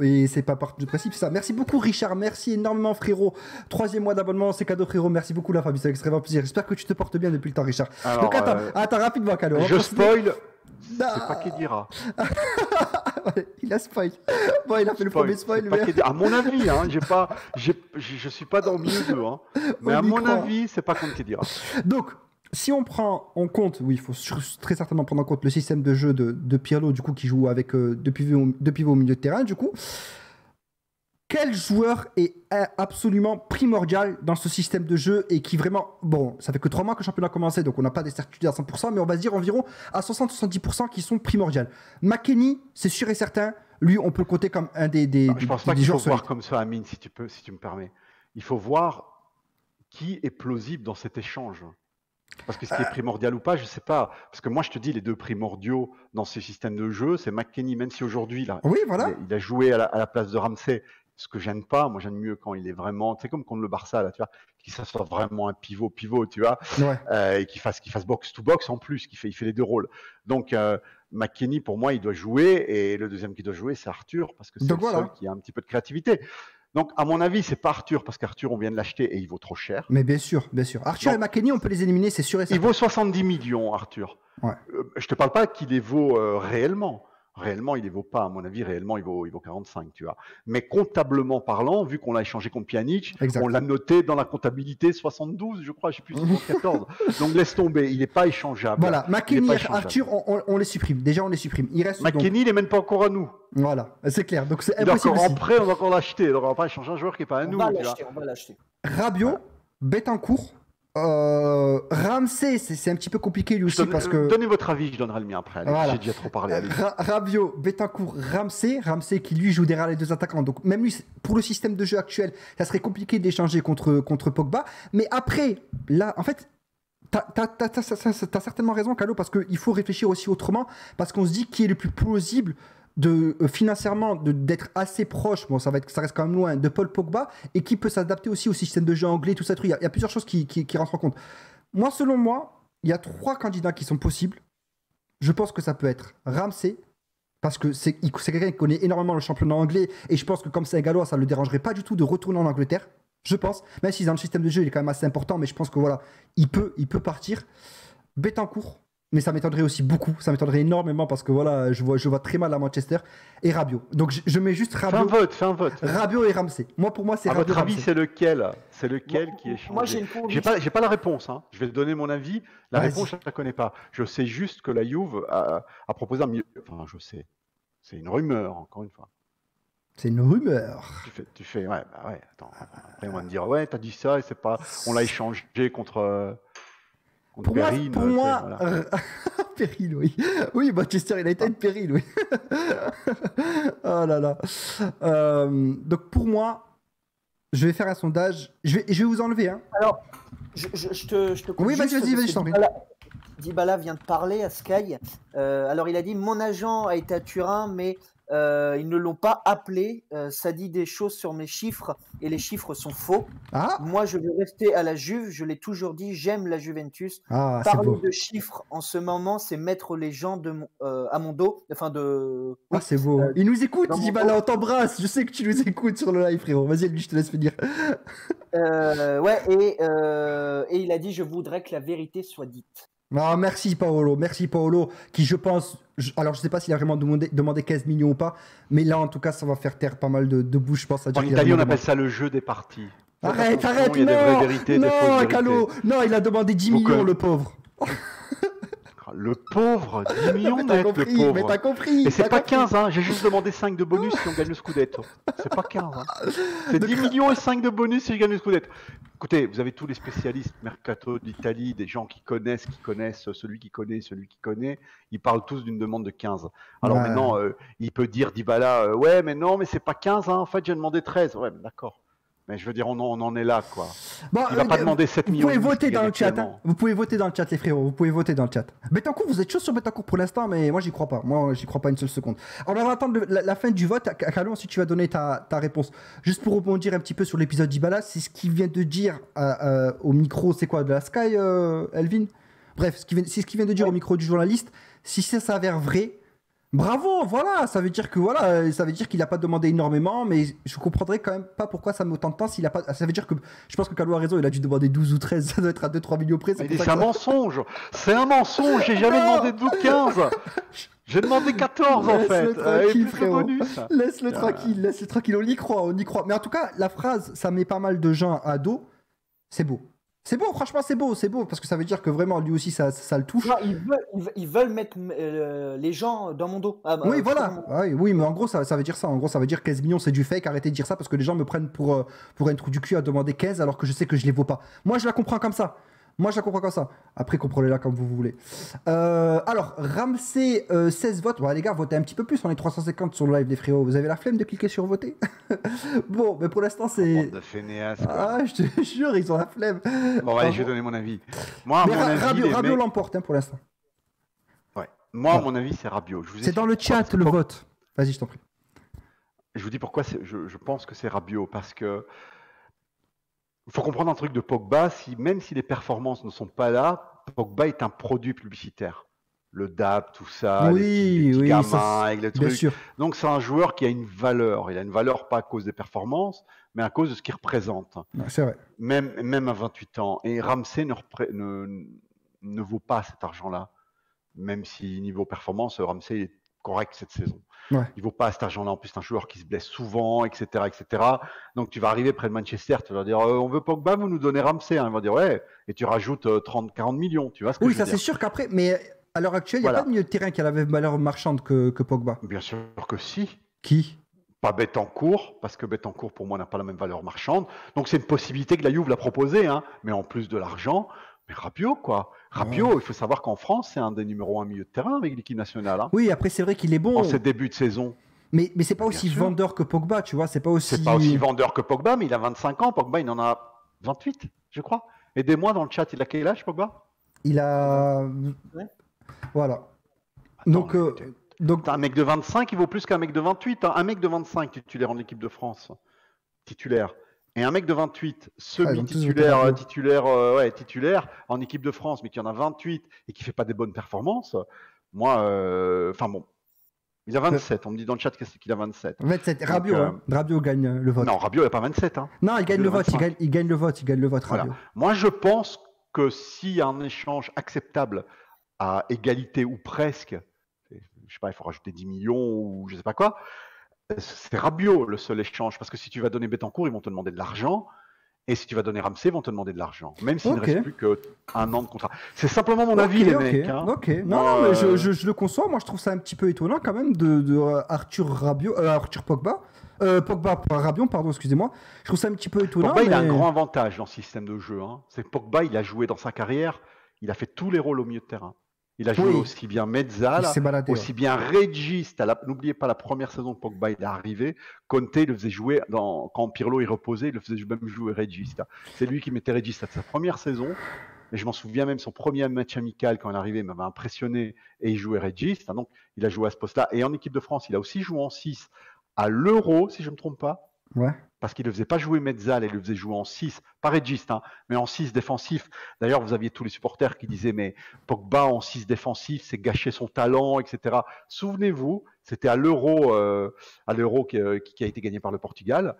et c'est pas partant du principe, ça. Merci beaucoup, Richard. Merci énormément, frérot. 3e mois d'abonnement, c'est cadeau, frérot. Merci beaucoup, la famille. C'est extrêmement plaisir. J'espère que tu te portes bien depuis le temps, Richard. Alors, donc, attends, rapidement, Calo. Je spoil. C'est pas Khedira. Il a spoil. Bon, il a fait le premier spoil. À mon avis, hein, je suis pas dans le milieu d'eux. Hein, mais à mon avis, c'est pas contre Khedira. Donc, si on prend en compte, oui, il faut très certainement prendre en compte le système de jeu de Pirlo, du coup, qui joue avec deux pivots au milieu de terrain, du coup. Quel joueur est absolument primordial dans ce système de jeu et qui vraiment... Bon, ça fait que 3 mois que le championnat a commencé, donc on n'a pas des certitudes à 100%, mais on va se dire environ à 60-70% qui sont primordiales. McKennie, c'est sûr et certain, lui, on peut le compter comme un des je pense pas qu'il faut voir comme ça, Amine, si tu me permets. Il faut voir qui est plausible dans cet échange. Parce que ce qui est primordial ou pas, je ne sais pas. Parce que moi, je te dis, les 2 primordiaux dans ce système de jeu, c'est McKennie, même si aujourd'hui, il a joué à la place de Ramsey. Ce que j'aime pas, moi j'aime mieux quand il est vraiment, c'est comme contre le Barça là, tu vois, qu'il soit vraiment un pivot, tu vois, et qu'il fasse box to box en plus, il fait les 2 rôles. Donc McKennie pour moi il doit jouer et le deuxième qui doit jouer c'est Arthur parce que c'est le seul qui a un petit peu de créativité. Donc à mon avis c'est pas Arthur parce qu'Arthur on vient de l'acheter et il vaut trop cher. Mais bien sûr. Arthur et McKennie on peut les éliminer, c'est sûr et certain. Il vaut 70 millions Arthur. Ouais. Je te parle pas qu'il les vaut réellement. Réellement, il ne les vaut pas, à mon avis. Réellement, il vaut 45, tu vois. Mais comptablement parlant, vu qu'on l'a échangé contre Pjanic, on l'a noté dans la comptabilité 72, je crois, je ne sais plus, 74. Donc, laisse tomber. Il n'est pas échangeable. Voilà. McKennie et Arthur, on les supprime. Déjà, on les supprime. Il reste McKennie, il n'est même pas encore à nous. Voilà. C'est clair. Donc, c'est impossible. En prêt, on va encore l'acheter. Donc, on ne va pas échanger un joueur qui n'est pas à nous. On va l'acheter. Rabiot, Betancourt. Ramsey, c'est un petit peu compliqué lui aussi parce que... Donnez votre avis, je donnerai le mien après. Voilà. J'ai déjà trop parlé. Rabiot, Betancourt, Ramsey qui lui joue derrière les 2 attaquants. Donc même lui, pour le système de jeu actuel, ça serait compliqué d'échanger contre Pogba. Mais après, là, en fait, t'as certainement raison, Calo, parce qu'il faut réfléchir aussi autrement, parce qu'on se dit qui est le plus plausible financièrement d'être assez proche, bon ça reste quand même loin, de Paul Pogba et qui peut s'adapter aussi au système de jeu anglais, tout ça. Il y a plusieurs choses qui rentrent en compte. Selon moi, il y a 3 candidats qui sont possibles. je pense que ça peut être Ramsey, parce que c'est quelqu'un qui connaît énormément le championnat anglais, et je pense que comme c'est un Gallois, ça ne le dérangerait pas du tout de retourner en Angleterre, je pense, même si dans le système de jeu, il est quand même assez important, mais je pense que voilà, il peut partir. Betancourt, mais ça m'étonnerait aussi beaucoup, ça m'étonnerait énormément, parce que voilà, je vois très mal à Manchester, et Rabiot. Donc je mets juste Rabiot. Fais un vote. Rabiot et Ramsey. Moi, pour moi, c'est Rabiot. À votre avis, c'est lequel? C'est lequel qui est changé? Moi, j'ai pas la réponse. Hein. Je vais te donner mon avis. La réponse, je ne la connais pas. Je sais juste que la Juve a proposé un milieu. Enfin, je sais. C'est une rumeur, encore une fois. C'est une rumeur. Tu fais, ouais, bah ouais. Attends. Après, on va me dire, ouais, t'as dit ça et c'est pas. On l'a échangé contre Perrine. Pour moi, voilà. Perrine, oui. Oui, Manchester United, Perrine, oui. Oh là là. Donc pour moi, je vais faire un sondage. Je vais vous enlever. Hein. Alors, je te coupe. Oui, vas-y, je t'en prie. Dybala vient de parler à Sky. Alors, il a dit: mon agent a été à Turin, mais ils ne l'ont pas appelé. Ça dit des choses sur mes chiffres et les chiffres sont faux. Ah. Moi, je veux rester à la Juve. Je l'ai toujours dit. J'aime la Juventus. Ah, parler de chiffres en ce moment, c'est mettre les gens à mon dos. Enfin, de. Ah, c'est beau. Il nous écoute, Dybala, on t'embrasse. Je sais que tu nous écoutes sur le live, frérot. Vas-y, lui, je te laisse finir. Ouais, et il a dit: je voudrais que la vérité soit dite. Ah, merci Paolo, qui je pense, alors je sais pas s'il a vraiment demandé 15 millions ou pas, mais là en tout cas ça va faire taire pas mal de bouches, je pense. En Italie on appelle ça le jeu des parties. Arrête, il y a des vraies vérités, des fausses vérités. Calo, non, il a demandé 10 millions le pauvre. Le pauvre, 10 millions net, le pauvre. Mais t'as compris. Et c'est pas 15, hein. J'ai juste demandé 5 de bonus si on gagne le Scudetto. C'est pas 15, hein. C'est 10 millions et 5 de bonus si je gagne le Scudetto. Écoutez, vous avez tous les spécialistes Mercato d'Italie, des gens qui connaissent, celui qui connaît. Ils parlent tous d'une demande de 15. Alors maintenant, il peut dire Dybala, ouais, mais non, mais c'est pas 15, hein. En fait, j'ai demandé 13. Ouais, mais d'accord. Mais je veux dire, on en est là, quoi. Bon, il va pas demander 7 millions. Vous pouvez voter dans le chat. Hein. Vous pouvez voter dans le chat, les frérots. Vous pouvez voter dans le chat. Betancourt, vous êtes chaud sur Betancourt pour l'instant, mais moi, j'y crois pas. Moi, j'y crois pas une seule seconde. Alors, on va attendre la fin du vote. Kalou, ensuite, tu vas donner ta réponse. Juste pour rebondir un petit peu sur l'épisode d'Dybala, c'est ce qu'il vient de dire au micro, c'est quoi, de la Sky, Elvin? Bref, c'est ce qu'il vient de dire au micro du journaliste. Si ça s'avère vrai, bravo, voilà, ça veut dire qu'il n'a pas demandé énormément, mais je comprendrais quand même pas pourquoi ça met autant de temps s'il a pas. Ça veut dire que je pense que Kalou a raison, il a dû demander 12 ou 13, ça doit être à 2-3 millions près. C'est un mensonge, j'ai jamais demandé 12 ou 15. J'ai demandé 14 en fait. Laisse-le tranquille, on y croit. Mais en tout cas, la phrase, ça met pas mal de gens à dos, c'est beau. C'est beau, franchement, c'est beau, parce que ça veut dire que vraiment, lui aussi, ça le touche. Non, ils veulent mettre les gens dans mon dos. Oui, voilà. Oui, mais en gros, ça veut dire ça. En gros, ça veut dire 15 millions, c'est du fake. Arrêtez de dire ça parce que les gens me prennent pour un trou du cul à demander 15 alors que je sais que je les vaux pas. Moi, je la comprends comme ça. Après, comprenez-la comme vous voulez. Alors, Ramsey, 16 votes. Bon, les gars, votez un petit peu plus. On est 350 sur le live, les frérots. Vous avez la flemme de cliquer sur voter? Bon, mais pour l'instant, c'est. Bande de fainéas, quoi. Ah, je te jure, ils ont la flemme. Bon, allez, je vais donner mon avis. Moi, mais Rabiot l'emporte pour l'instant. Ouais. Moi, mon avis, c'est Rabiot. C'est dans le chat le vote. Vas-y, je t'en prie. Je vous dis pourquoi je pense que c'est Rabiot. Parce que. Il faut comprendre un truc de Pogba, même si les performances ne sont pas là, Pogba est un produit publicitaire. Le DAB, tout ça, les petits gamins avec les trucs. Sûr. Donc c'est un joueur qui a une valeur. Il a une valeur pas à cause des performances, mais à cause de ce qu'il représente. C'est vrai. Même à 28 ans. Et Ramsey ne vaut pas cet argent-là. Même si niveau performance, Ramsey est correct cette saison. Ouais. Il ne vaut pas cet argent-là. En plus, c'est un joueur qui se blesse souvent, etc., etc. Donc, tu vas arriver près de Manchester, tu vas leur dire on veut Pogba, vous nous donnez Ramsey. Ils vont dire ouais, et tu rajoutes 30-40 millions. Tu vois ce que je veux dire. C'est sûr qu'après, mais à l'heure actuelle, il n'y a pas de milieu de terrain qui a la même valeur marchande que Pogba. Bien sûr que si. Qui? Pas Betancourt, parce que Betancourt, pour moi, n'a pas la même valeur marchande. Donc, c'est une possibilité que la Juve l'a proposé, hein, mais en plus de l'argent. Mais Rabiot, quoi. Rabiot, il faut savoir qu'en France, c'est un des numéros 1 milieu de terrain avec l'équipe nationale. Hein. Oui, après, c'est vrai qu'il est bon. En ce début de saison. Mais c'est pas aussi vendeur que Pogba, tu vois. C'est pas aussi vendeur que Pogba, mais il a 25 ans. Pogba, il en a 28, je crois. Aidez-moi dans le chat, il a quel âge, Pogba? Il a. Ouais. Voilà. Attends, donc un mec de 25, il vaut plus qu'un mec de 28. Hein. Un mec de 25 titulaire en équipe de France. Titulaire. Et un mec de 28, titulaire en équipe de France, mais qui en a 28 et qui fait pas des bonnes performances, Moi, enfin bon, il a 27. On me dit dans le chat qu'il a 27. 27. Rabiot, Rabiot gagne le vote. Non, Rabiot n'a pas 27. Hein. Non, il gagne le vote. Il gagne le vote. Il gagne le vote, Rabiot. Voilà. Moi, je pense que s'il y a un échange acceptable à égalité ou presque, je sais pas, il faut rajouter 10 millions ou je sais pas quoi, c'est Rabiot le seul échange. Parce que si tu vas donner Betancourt, ils vont te demander de l'argent. Et si tu vas donner Ramsey, ils vont te demander de l'argent. Même s'il ne reste plus qu'un an de contrat. C'est simplement mon avis, les mecs. Hein. Ok. Non, mais je le conçois. Moi, je trouve ça un petit peu étonnant quand même de Arthur Pogba. Rabiot, pardon, excusez-moi. Je trouve ça un petit peu étonnant. Pogba, il a un grand avantage dans ce système de jeu. Hein. C'est que Pogba, il a joué dans sa carrière, il a fait tous les rôles au milieu de terrain. Il a joué aussi bien Mezzala, aussi bien Regis. N'oubliez pas la première saison de Pogba, il est arrivé. Conte le faisait jouer quand Pirlo il reposait, il le faisait même jouer Regis. C'est lui qui mettait Regis à sa première saison. Et je m'en souviens même, son premier match amical, quand il est arrivé, il m'avait impressionné et il jouait Regis. Donc, il a joué à ce poste-là. Et en équipe de France, il a aussi joué en 6 à l'Euro, si je ne me trompe pas. Ouais. Parce qu'il ne faisait pas jouer Mezzal, il le faisait jouer en 6, pas Regis, mais en 6 défensif. D'ailleurs, vous aviez tous les supporters qui disaient mais Pogba en 6 défensif, c'est gâcher son talent, etc. Souvenez-vous, c'était à l'Euro qui a été gagné par le Portugal.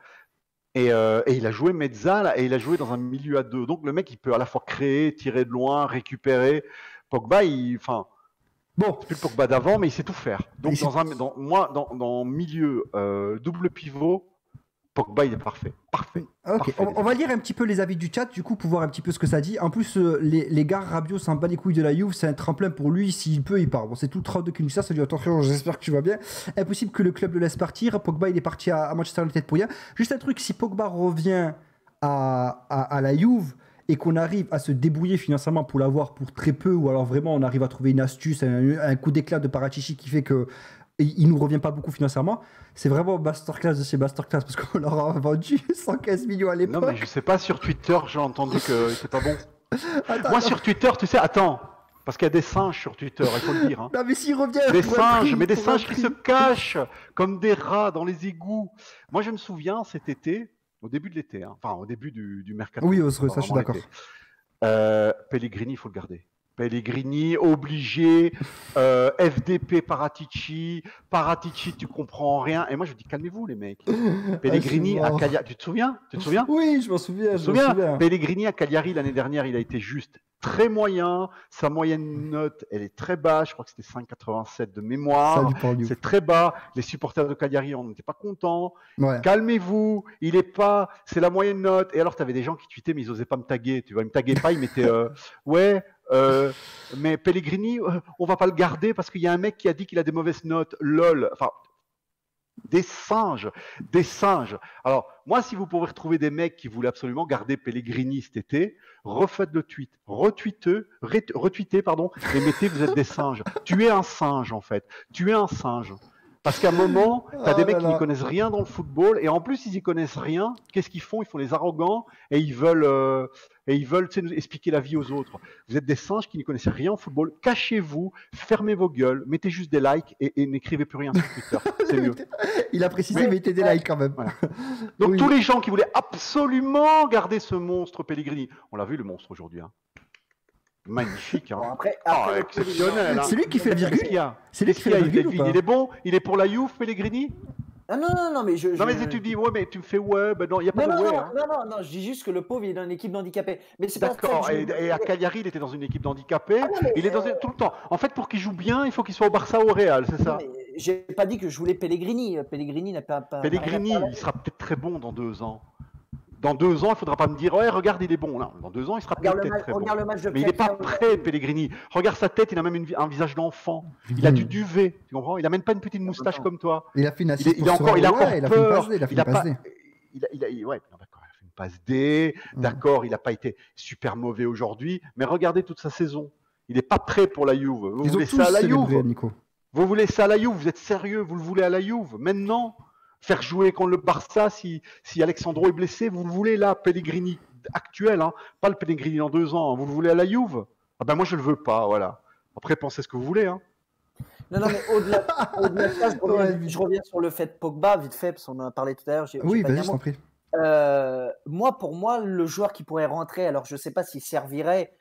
Et il a joué Mezzal et il a joué dans un milieu à 2. Donc le mec, il peut à la fois créer, tirer de loin, récupérer. Pogba, bon, c'est plus le Pogba d'avant, mais il sait tout faire. Donc dans milieu double pivot, Pogba, il est parfait. Ok, parfait, on va lire un petit peu les avis du chat, du coup, pour voir un petit peu ce que ça dit. En plus, les gars, Rabiot s'en bat les couilles de la Juve, c'est un tremplin pour lui, s'il peut, il part. Bon, c'est tout 32 qui nous dit ça, ça dit attention, j'espère que tu vas bien. Impossible que le club le laisse partir. Pogba, il est parti à Manchester United pour rien. Juste un truc, si Pogba revient à la Juve et qu'on arrive à se débrouiller financièrement pour l'avoir pour très peu, ou alors vraiment on arrive à trouver une astuce, un coup d'éclat de Paratici qui fait que il nous revient pas beaucoup financièrement, c'est vraiment masterclass de chez masterclass parce qu'on leur a vendu 115 millions à l'époque. Non mais je sais pas, sur Twitter j'ai entendu que c'est pas bon. Attends, sur Twitter, tu sais, parce qu'il y a des singes sur Twitter, il faut le dire. Hein. Non mais s'il revient, des singes qui se cachent comme des rats dans les égouts. Moi je me souviens cet été, au début de l'été, enfin au début du mercato. Oui, ça je suis d'accord. Pellegrini, il faut le garder. Pellegrini, obligé, FDP, Paratici, tu comprends rien. Et moi, je dis, calmez-vous, les mecs. Pellegrini à Cagliari, tu te souviens? Oui, je m'en souviens. Pellegrini à Cagliari, l'année dernière, il a été juste très moyen. Sa moyenne note, elle est très basse. Je crois que c'était 5,87 de mémoire. C'est très bas. Les supporters de Cagliari, on n'était pas contents. Ouais. Calmez-vous. C'est la moyenne note. Et alors, tu avais des gens qui tweetaient, mais ils n'osaient pas me taguer. Tu vois, ils me taguaient pas, ils mettaient, mais Pellegrini, on va pas le garder parce qu'il y a un mec qui a dit qu'il a des mauvaises notes. Lol. Enfin, des singes. Alors, moi, si vous pouvez retrouver des mecs qui voulaient absolument garder Pellegrini cet été, refaites le tweet. Retweetez, et mettez vous êtes des singes. Tu es un singe, en fait. Parce qu'à un moment, tu as des mecs qui n'y connaissent rien dans le football, et en plus, ils n'y connaissent rien. Qu'est-ce qu'ils font? Ils font les arrogants, et ils veulent nous expliquer la vie aux autres. Vous êtes des singes qui n'y connaissent rien au football. Cachez-vous, fermez vos gueules, mettez juste des likes, et n'écrivez plus rien sur Twitter. C'est mieux. Il a précisé, mettez des likes quand même. Voilà. Donc tous les gens qui voulaient absolument garder ce monstre Pellegrini, on l'a vu le monstre aujourd'hui, hein. Magnifique, hein. Bon, après, exceptionnel. C'est lui qui fait la virgule. C'est lui qui fait la virgule. Il est bon. Il est pour la Juve, Pellegrini. Ah non, mais tu dis mais tu me fais ben non, il y a pas de non, je dis juste que le pauvre il est dans une équipe d'handicapés. Mais c'est pas d'accord. Et à Cagliari, il était dans une équipe d'handicapés. Il est dans tout le temps. En fait, pour qu'il joue bien, il faut qu'il soit au Barça ou au Real, c'est ça. J'ai pas dit que je voulais Pellegrini. Pellegrini n'a pas. Pellegrini, il sera peut-être très bon dans 2 ans. Dans 2 ans, il ne faudra pas me dire, ouais, regarde, il est bon. Là. Dans 2 ans, il sera peut-être très bon. Mais il n'est pas prêt, Pellegrini. Regarde sa tête, il a même un visage d'enfant. Il a du duvet, tu comprends? Il n'a même pas une petite moustache comme toi. Il a fait une assise il a encore peur. Il a fait une passe D. Il a fait une passe D. D'accord, il n'a pas été super mauvais aujourd'hui. Mais regardez toute sa saison. Il n'est pas prêt pour la Juve. Vous voulez ça à la Juve? Vous voulez ça à la Juve? Vous êtes sérieux? Vous le voulez à la Juve? Maintenant? Faire jouer contre le Barça si Alexandro est blessé, vous le voulez là, Pellegrini actuel, hein, pas le Pellegrini dans 2 ans, hein, vous le voulez à la Juve? Ah ben moi je le veux pas, voilà. Après pensez ce que vous voulez. Hein. Non, mais au-delà de ça, je reviens sur le fait Pogba, vite fait, parce qu'on en a parlé tout à l'heure. Oui, vas-y, je t'en prie. Pour moi, le joueur qui pourrait rentrer, alors je sais pas s'il servirait,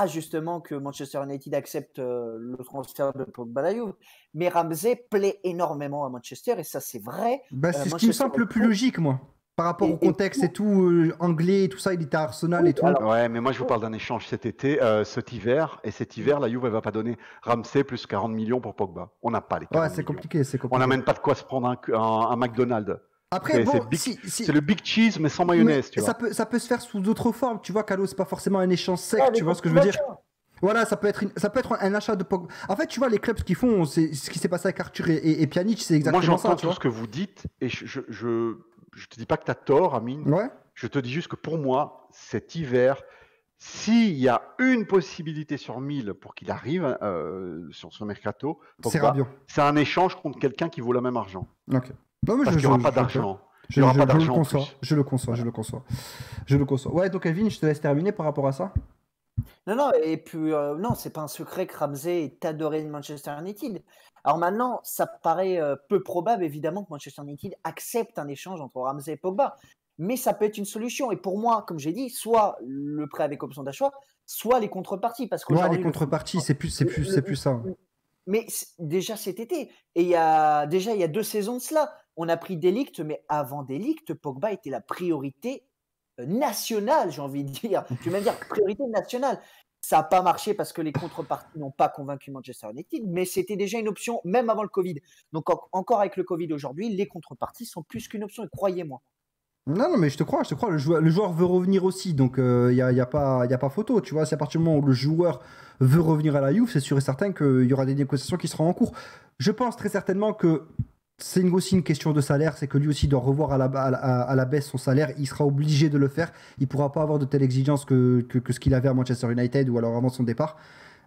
justement que Manchester United accepte le transfert de Pogba à la Juve. Mais Ramsey plaît énormément à Manchester et ça c'est vrai. C'est ce qui me semble le plus logique, moi. Par rapport au contexte et tout, anglais et tout ça, il était à Arsenal et tout. Alors, ouais, mais moi je vous parle d'un échange cet hiver, et cet hiver, la Juve elle va pas donner Ramsey plus 40 millions pour Pogba. On n'a pas les 40 c'est millions. compliqué, c'est compliqué. On n'a même pas de quoi se prendre un McDonald's. Après, c'est le big cheese mais sans mayonnaise, tu vois. Ça peut se faire sous d'autres formes, tu vois. Carlo, c'est pas forcément un échange sec, tu vois ce que je veux dire. Voilà, ça peut être un achat de Pogba. En fait, tu vois, les clubs, ce qu'ils font, c'est ce qui s'est passé avec Arthur et Pjanic, c'est exactement ça. Moi, j'entends tout ce que vous dites, et je te dis pas que tu as tort, Amine. Ouais. Je te dis juste que pour moi, cet hiver, s'il y a une possibilité sur 1000 pour qu'il arrive sur ce mercato, c'est un échange contre quelqu'un qui vaut le même argent. Ok. Non, mais parce qu'il n'y aura pas d'argent. Je le conçois. Ouais, donc Elvin, je te laisse terminer par rapport à ça. Non, et puis, non, c'est pas un secret que Ramsey est adoré de Manchester United. Alors maintenant, ça paraît peu probable, évidemment, que Manchester United accepte un échange entre Ramsey et Pogba. Mais ça peut être une solution. Et pour moi, comme j'ai dit, soit le prêt avec option d'achat, soit les contreparties. Parce les contreparties, c'est plus ça. Mais déjà cet été, et il y a 2 saisons de cela, on a pris De Ligt, mais avant De Ligt, Pogba était la priorité nationale, j'ai envie de dire. Tu vas me dire priorité nationale. Ça n'a pas marché parce que les contreparties n'ont pas convaincu Manchester United, mais c'était déjà une option même avant le Covid. Donc encore avec le Covid aujourd'hui, les contreparties sont plus qu'une option, et croyez-moi. Non, mais je te crois. Le joueur veut revenir aussi, donc il y a pas photo, tu vois. C'est à partir du moment où le joueur veut revenir à la Juve, c'est sûr et certain qu'il y aura des négociations qui seront en cours. Je pense très certainement que c'est aussi une question de salaire, c'est que lui aussi doit revoir à la baisse son salaire. Il sera obligé de le faire. Il pourra pas avoir de telles exigences que ce qu'il avait à Manchester United ou alors avant son départ.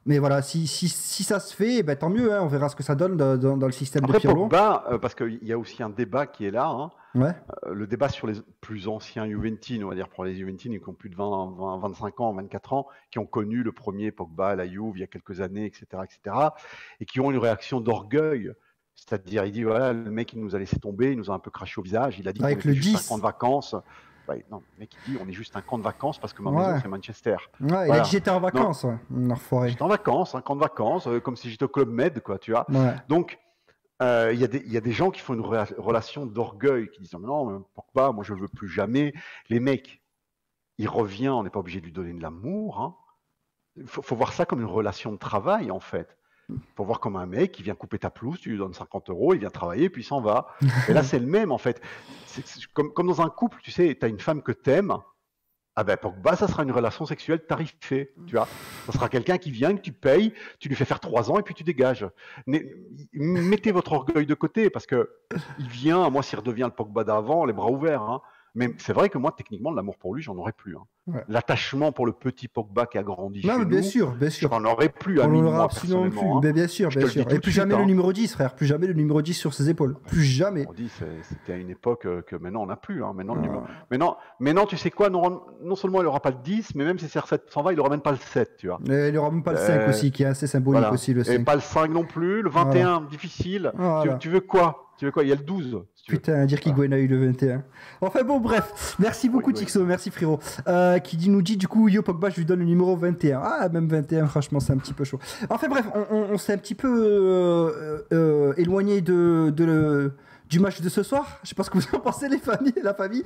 Mais voilà, si ça se fait, ben, tant mieux, hein, on verra ce que ça donne dans le système de Pirlo. Pogba, parce qu'il y a aussi un débat qui est là, hein. Ouais. Le débat sur les plus anciens Juventines, on va dire pour les Juventines qui ont plus de 25 ans, 24 ans, qui ont connu le premier Pogba à la Juve il y a quelques années, etc., et qui ont une réaction d'orgueil. C'est-à-dire, il dit, voilà, le mec, il nous a laissé tomber, il nous a un peu craché au visage, il a dit qu'on était juste un camp de vacances. Ouais, non, le mec, il dit, on est juste un camp de vacances parce que ma maison, c'est Manchester. Ouais, voilà. Il a dit, j'étais en vacances, J'étais en vacances, un camp de vacances, comme si j'étais au Club Med, quoi, tu vois. Ouais. Donc, il y a des gens qui font une relation d'orgueil, qui disent, non, pourquoi, moi, je ne veux plus jamais. Les mecs, il revient, on n'est pas obligé de lui donner de l'amour, hein. Faut voir ça comme une relation de travail, en fait. Faut voir comme un mec qui vient couper ta pelouse, tu lui donnes 50 €, il vient travailler, puis il s'en va. Et là, c'est le même, en fait. C'est comme dans un couple, tu sais, tu as une femme que t'aimes, ah ben Pogba, ça sera une relation sexuelle tarifée, tu vois. Ça sera quelqu'un qui vient, que tu payes, tu lui fais faire 3 ans et puis tu dégages. Mettez votre orgueil de côté, parce que il vient, moi, s'il redevient le Pogba d'avant, les bras ouverts, hein. Mais c'est vrai que moi, techniquement, de l'amour pour lui, j'en aurais plus. Hein. Ouais. L'attachement pour le petit Pogba qui a grandi chez nous, bien sûr. j'en aurais plus. On n'en aura absolument plus. Hein. Bien sûr. Et plus jamais le numéro 10, frère. Plus jamais le numéro 10 sur ses épaules. Plus jamais. On dit, c'était à une époque que maintenant on n'a plus. Hein. Maintenant, tu sais quoi, non seulement il n'aura pas le 10, mais même si CR7 s'en va, il n'aura même pas le 7, tu vois. Et il n'aura même pas le 5 aussi, qui est assez symbolique aussi, le 5. Et pas le 5 non plus, le 21, difficile. Voilà. Tu veux quoi? Il y a le 12. Putain, dire qu'Higuaín a eu le 21. Enfin bon, bref. Merci beaucoup, Tixo. Merci, frérot. Qui nous dit, du coup, Yo Pogba, je lui donne le numéro 21. Ah, même 21, franchement, c'est un petit peu chaud. Enfin bref, on s'est un petit peu éloigné du match de ce soir. Je sais pas ce que vous en pensez, la famille.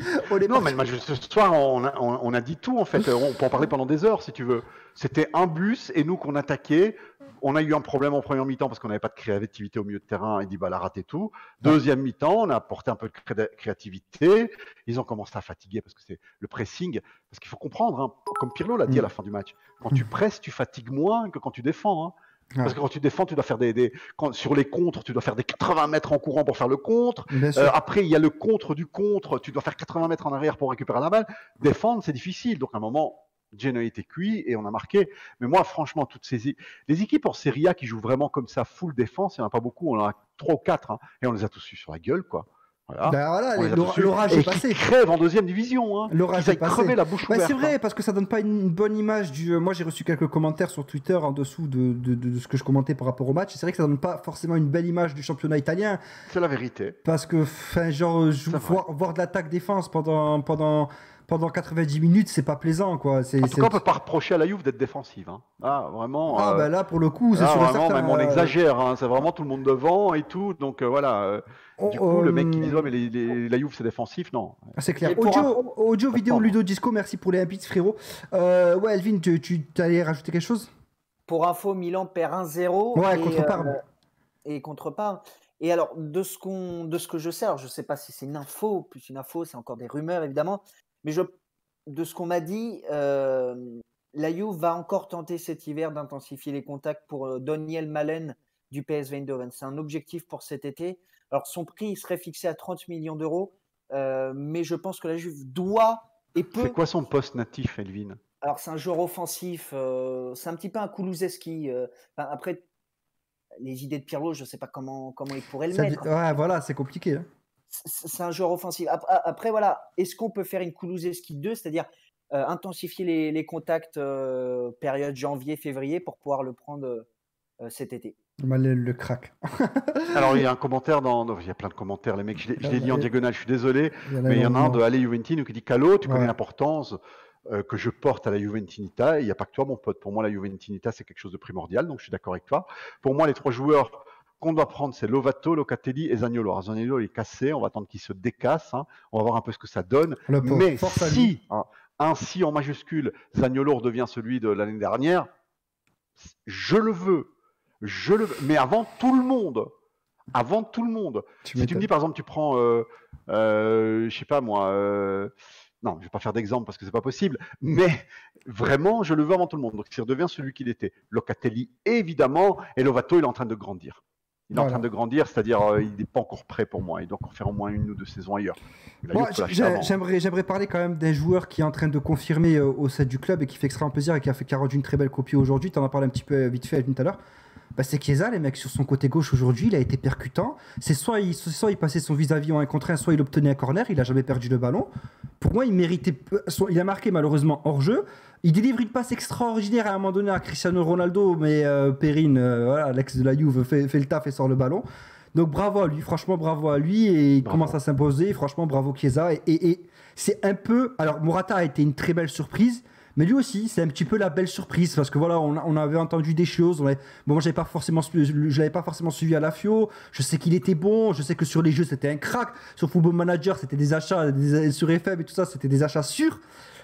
Non, mais le match de ce soir, on a dit tout, en fait. On peut en parler pendant des heures, si tu veux. C'était un bus et nous qu'on attaquait. On a eu un problème en première mi-temps parce qu'on n'avait pas de créativité au milieu de terrain et Dybala a raté tout. Deuxième mi-temps, on a apporté un peu de créativité. Ils ont commencé à fatiguer parce que c'est le pressing. Parce qu'il faut comprendre, hein, comme Pirlo l'a dit à la fin du match, quand tu presses, tu fatigues moins que quand tu défends. Hein. Parce que quand tu défends, tu dois faire sur les contres, tu dois faire des 80 mètres en courant pour faire le contre. Après, il y a le contre du contre. Tu dois faire 80 mètres en arrière pour récupérer la balle. Défendre, c'est difficile. Donc, à un moment, Genoa était cuit et on a marqué. Mais moi, franchement, les équipes en Serie A qui jouent vraiment comme ça, full défense, il n'y en a pas beaucoup. On en a 3 ou 4 hein, et on les a tous eu sur la gueule, quoi. Voilà. L'orage est passé. Qui crèvent en deuxième division. Hein. L'orage est passé. Crever la bouche ouverte. C'est vrai, parce que ça donne pas une bonne image du. Moi, j'ai reçu quelques commentaires sur Twitter en dessous de ce que je commentais par rapport au match. C'est vrai que ça donne pas forcément une belle image du championnat italien. C'est la vérité. Parce que, voir de l'attaque-défense pendant pendant 90 minutes, c'est pas plaisant, quoi. En tout cas, on peut pas reprocher à la Juve d'être défensive. Hein. Ah, vraiment. Bah là, pour le coup, c'est là, sûr et vraiment, certain. même on exagère. Hein. C'est vraiment tout le monde devant et tout. Donc voilà. Du coup, le mec qui dit ouais, mais la Juve c'est défensif, non. C'est clair. Audio, vidéo, Ludo Disco, merci pour les invites, frérot. Ouais, Elvin, tu allais rajouter quelque chose? Pour info, Milan perd 1-0. Ouais, contre Parme. Et contre Parme. Et alors, de ce que je sais, alors je ne sais pas si c'est une info, plus une info, c'est encore des rumeurs évidemment, mais de ce qu'on m'a dit, la Juve va encore tenter cet hiver d'intensifier les contacts pour Daniel Malen du PSV Eindhoven. C'est un objectif pour cet été. Alors, son prix serait fixé à 30 millions d'euros, mais je pense que la Juve doit et peut… C'est quoi son poste natif, Elvin? Alors, c'est un joueur offensif, c'est un petit peu un Kulusevski. Après, les idées de Pirlo, je ne sais pas comment il pourrait le mettre. Ouais, voilà, c'est compliqué. Hein. C'est un joueur offensif. Après, voilà, est-ce qu'on peut faire une Kulusevski 2, c'est-à-dire intensifier les contacts période janvier-février pour pouvoir le prendre cet été? Le crack. Alors, il y a un commentaire il y a plein de commentaires, les mecs, je les lis en diagonale, je suis désolé, mais il y en a un de Ale Juventino qui dit Calo, tu connais l'importance que je porte à la Juventinita, et il n'y a pas que toi, mon pote. Pour moi, la Juventinita, c'est quelque chose de primordial, donc je suis d'accord avec toi. Pour moi, les 3 joueurs qu'on doit prendre, c'est Lovato, Locatelli et Zaniolo. Alors, Zaniolo, il est cassé, on va attendre qu'il se décasse, hein. On va voir un peu ce que ça donne. Mais si, un si en majuscule, Zaniolo redevient celui de l'année dernière, je le veux. Mais avant tout le monde. Avant tout le monde. Si tu me dis, par exemple, tu prends, je sais pas moi, non, je ne vais pas faire d'exemple parce que c'est pas possible, mais vraiment, je le veux avant tout le monde. Donc, il redevient celui qu'il était. Locatelli, évidemment, et Lovato, il est en train de grandir. Il est en train de grandir, c'est-à-dire il n'est pas encore prêt pour moi. Il doit encore faire au moins 1 ou 2 saisons ailleurs. Moi, j'aimerais parler quand même d'un joueur qui est en train de confirmer au sein du club et qui fait extrêmement plaisir et qui a rendu une très belle copie aujourd'hui. Tu en as parlé un petit peu vite fait tout à l'heure. C'est Chiesa, les mecs, sur son côté gauche aujourd'hui, il a été percutant. C'est soit il passait son vis-à-vis en 1 contre 1, soit il obtenait un corner, il n'a jamais perdu le ballon. Pour moi, il méritait. Il a marqué malheureusement hors jeu. Il délivre une passe extraordinaire à un moment donné à Cristiano Ronaldo, mais Perrine, voilà, l'ex de la Juve, fait le taf et sort le ballon. Donc bravo à lui, franchement bravo à lui, et il commence à s'imposer. Franchement, bravo Chiesa. Et c'est un peu. Alors, Morata a été une très belle surprise. Mais lui aussi, c'est un petit peu la belle surprise parce que voilà, on avait entendu des choses. Bon, moi, je l'avais pas forcément suivi à la FIO. Je sais qu'il était bon. Je sais que sur les jeux, c'était un crack. Sur Football Manager, c'était des achats sur FM et tout ça, c'était des achats sûrs.